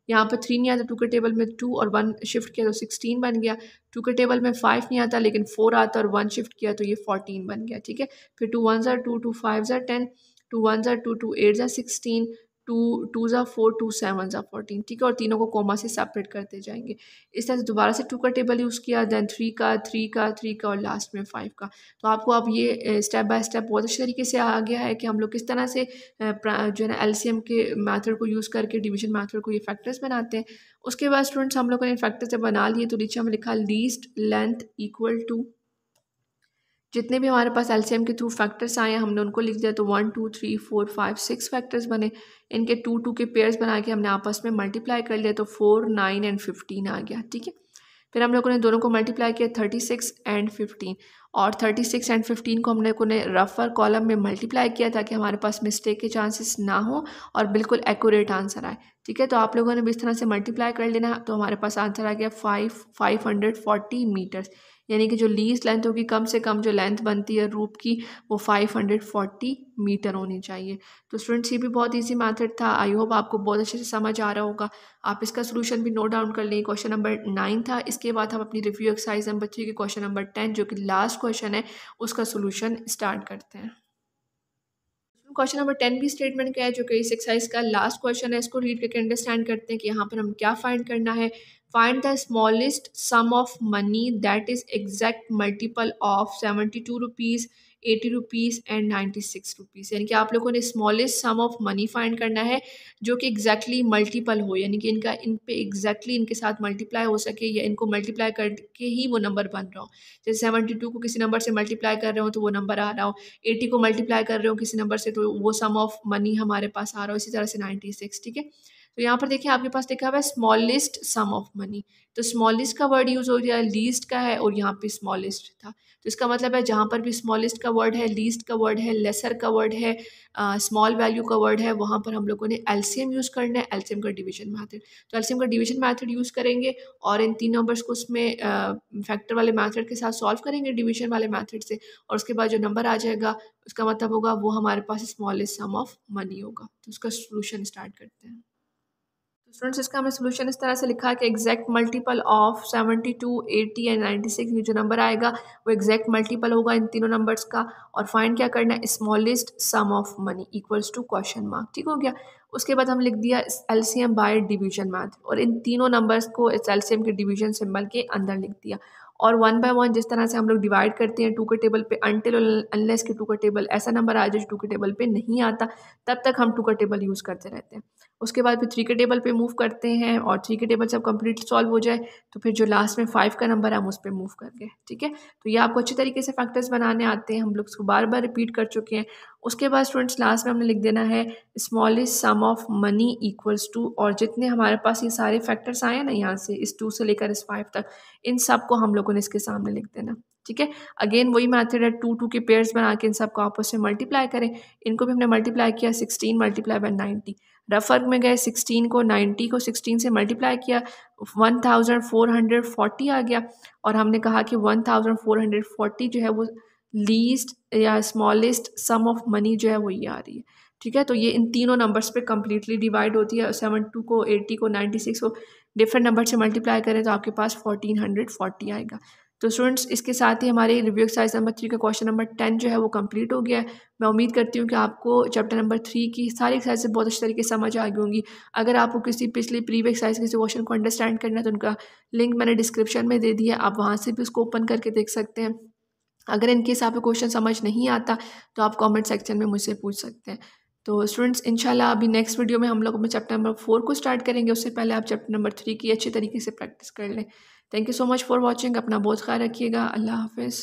यहाँ पर 3 नहीं आता 2 के टेबल में, 2 और 1 शिफ्ट किया तो 16 बन गया। 2 के टेबल में 5 नहीं आता लेकिन 4 आता और 1 शिफ्ट किया तो ये 14 बन गया। ठीक है, फिर 2 1 ज़ा 2, 2 5 ज़ा 10, 2 1 ज़ा 2, 2 8 ज़ा 16, 2 2 ज़ा 4, 2 7 ज़ा 14। ठीक है, और तीनों को कॉमा से सेपरेट करते जाएंगे। इस तरह से दोबारा से 2 का टेबल यूज़ किया, देन 3 का, 3 का, 3 का और लास्ट में 5 का। तो आपको अब ये स्टेप बाय स्टेप बहुत अच्छे तरीके से आ गया है कि हम लोग किस तरह से जो है ना एलसीएम के मेथड को यूज़ करके डिवीजन मेथड को ये फैक्टर्स बनाते हैं। उसके बाद स्टूडेंट्स हम लोगों ने फैक्टर जब बना लिए तो नीचे हमने लिखा लीस्ट लेंथ इक्वल टू जितने भी हमारे पास एलसीएम के थ्रू फैक्टर्स आए हैं हमने उनको लिख दिया। तो 1 2 3 4 5 6 फैक्टर्स बने, इनके 2 2 के पेयर्स बना के हमने आपस में मल्टीप्लाई कर लिया तो 4 9 एंड 15 आ गया। ठीक है, फिर हम लोगों ने दोनों को मल्टीप्लाई किया 36 एंड 15, और 36 एंड 15 को हमने रफर कॉलम में मल्टीप्लाई किया ताकि हमारे पास मिस्टेक के चांसेस ना हो और बिल्कुल एक्यूरेट आंसर आए। ठीक है, तो आप लोगों ने भी इस तरह से मल्टीप्लाई कर लेना। तो हमारे पास आंसर आ गया 540 मीटर्स, यानी कि जो लीस्ट लेंथ होगी, कम से कम जो लेंथ बनती है रूप की वो 540 मीटर होनी चाहिए। तो स्टूडेंट्स ये भी बहुत इजी मेथड था। आई होप आपको बहुत अच्छे से समझ आ रहा होगा। आप इसका सोल्यूशन भी नोट डाउन कर लें। क्वेश्चन नंबर 9 था। इसके बाद हम अपनी रिव्यू एक्सरसाइज नंबर 3 के क्वेश्चन नंबर 10 जो कि लास्ट क्वेश्चन है उसका सोल्यूशन स्टार्ट करते हैं। क्वेश्चन नंबर 10 भी स्टेटमेंट का है जो कि इस एक्सरसाइज का लास्ट क्वेश्चन है। इसको रीड करके अंडरस्टैंड करते हैं कि यहाँ पर हम क्या फाइंड करना है। Find the smallest sum of money that is exact multiple of 72 rupees, 80 rupees and 96 rupees. यानी कि आप लोगों ने smallest sum of money find करना है जो कि एग्जैक्टली मल्टीपल हो, यानी कि इनका इन पे एग्जैक्टली इनके साथ मल्टीप्लाई हो सके या इनको मल्टीप्लाई करके ही वो नंबर बन रहा हो। जैसे 72 को किसी नंबर से मल्टीप्लाई कर रहे हो तो वो नंबर आ रहा हो, 80 को मल्टीप्लाई कर रहे हो किसी नंबर से तो वो सम ऑफ मनी हमारे पास आ रहा हो, इसी तरह से 96। ठीक है, तो यहाँ पर देखिए आपके पास लिखा हुआ है स्मॉलेस्ट सम ऑफ मनी। तो स्मॉलेस्ट का वर्ड यूज़ हो गया, लीस्ट का है और यहाँ पे स्मॉलेस्ट था। तो इसका मतलब है जहाँ पर भी स्मॉलेस्ट का वर्ड है, लीस्ट का वर्ड है, लेसर का वर्ड है, स्मॉल वैल्यू का वर्ड है, वहाँ पर हम लोगों ने एलसीएम यूज़ करना है, एलसीएम का डिवीजन मैथड। तो एलसीएम का डिवीजन मैथड यूज़ करेंगे और इन तीन नंबर्स को उसमें फैक्टर वाले मैथड के साथ सॉल्व करेंगे डिवीजन वाले मैथड से, और उसके बाद जो नंबर आ जाएगा उसका मतलब होगा वो हमारे पास स्मॉलेस्ट सम ऑफ मनी होगा। तो उसका सोल्यूशन स्टार्ट करते हैं। स्टूडेंट्स इसका हमें सोल्यूशन इस तरह से लिखा है कि एग्जैक्ट मल्टीपल ऑफ 72, 80 एंड 96 ये जो नंबर आएगा वो एग्जैक्ट मल्टीपल होगा इन तीनों नंबर्स का। और फाइंड क्या करना है, smallest sum of money equals to question mark. ठीक हो गया। उसके बाद हम लिख दिया एलसीएम बाय डिवीजन मैथ, और इन तीनों नंबर्स को इस एलसीएम के डिवीजन सिंबल के अंदर लिख दिया। और वन बाय वन जिस तरह से हम लोग डिवाइड करते हैं टू के टेबल पे, अनटिल अनलेस के टू का टेबल ऐसा नंबर आ जाए जो टू के टेबल पे नहीं आता, तब तक हम टू का टेबल यूज़ करते रहते हैं। उसके बाद फिर थ्री के टेबल पे मूव करते हैं, और थ्री के टेबल जब कंप्लीट सॉल्व हो जाए तो फिर जो लास्ट में 5 का नंबर है हम उस पर मूव करके, ठीक है। तो ये आपको अच्छी तरीके से फैक्टर्स बनाने आते हैं, हम लोग इसको बार बार रिपीट कर चुके हैं। उसके बाद स्टूडेंट्स लास्ट में हमने लिख देना है smallest sum of money equals to, और जितने हमारे पास ये सारे फैक्टर्स आए ना यहाँ से इस 2 से लेकर इस 5 तक, इन सब को हम लोगों ने इसके सामने लिख देना, ठीक है। अगेन वही मेथड है, टू टू के पेयर्स बना के इन सब को आपस में मल्टीप्लाई करें। इनको भी हमने मल्टीप्लाई किया 16 मल्टीप्लाई बाय 90, रफ वर्क में गए 16 को 90 को 16 से मल्टीप्लाई किया 1440 आ गया, और हमने कहा कि 1440 जो है वो लीस्ट या स्मॉलेस्ट सम ऑफ मनी जो है वो ये आ रही है, ठीक है। तो ये इन तीनों नंबर्स पे कम्प्लीटली डिवाइड होती है। 72 को 80 को 96 को डिफरेंट नंबर से मल्टीप्लाई करें तो आपके पास 1440 आएगा। तो स्टूडेंट्स इसके साथ ही हमारे रिव्यू एक्सरसाइज नंबर 3 का क्वेश्चन नंबर 10 जो है वो कंप्लीट हो गया है। मैं उम्मीद करती हूँ कि आपको चैप्टर नंबर 3 की सारी एक्सरसाइज बहुत अच्छी तरीके से समझ आ गई होंगी। अगर आपको किसी पिछली प्रीवियस एक्सरसाइज किसी क्वेश्चन को अंडरस्टैंड करना है तो उनका लिंक मैंने डिस्क्रिप्शन में दे दिया, आप वहाँ से भी उसको ओपन करके देख सकते हैं। अगर इनकेस आपको क्वेश्चन समझ नहीं आता तो आप कमेंट सेक्शन में मुझसे पूछ सकते हैं। तो स्टूडेंट्स इंशाल्लाह अभी नेक्स्ट वीडियो में हम लोग अपने चैप्टर नंबर 4 को स्टार्ट करेंगे, उससे पहले आप चैप्टर नंबर 3 की अच्छी तरीके से प्रैक्टिस कर लें। Thank you so much for watching, अपना बहुत ख्याल रखिएगा, अल्लाह हाफिज़।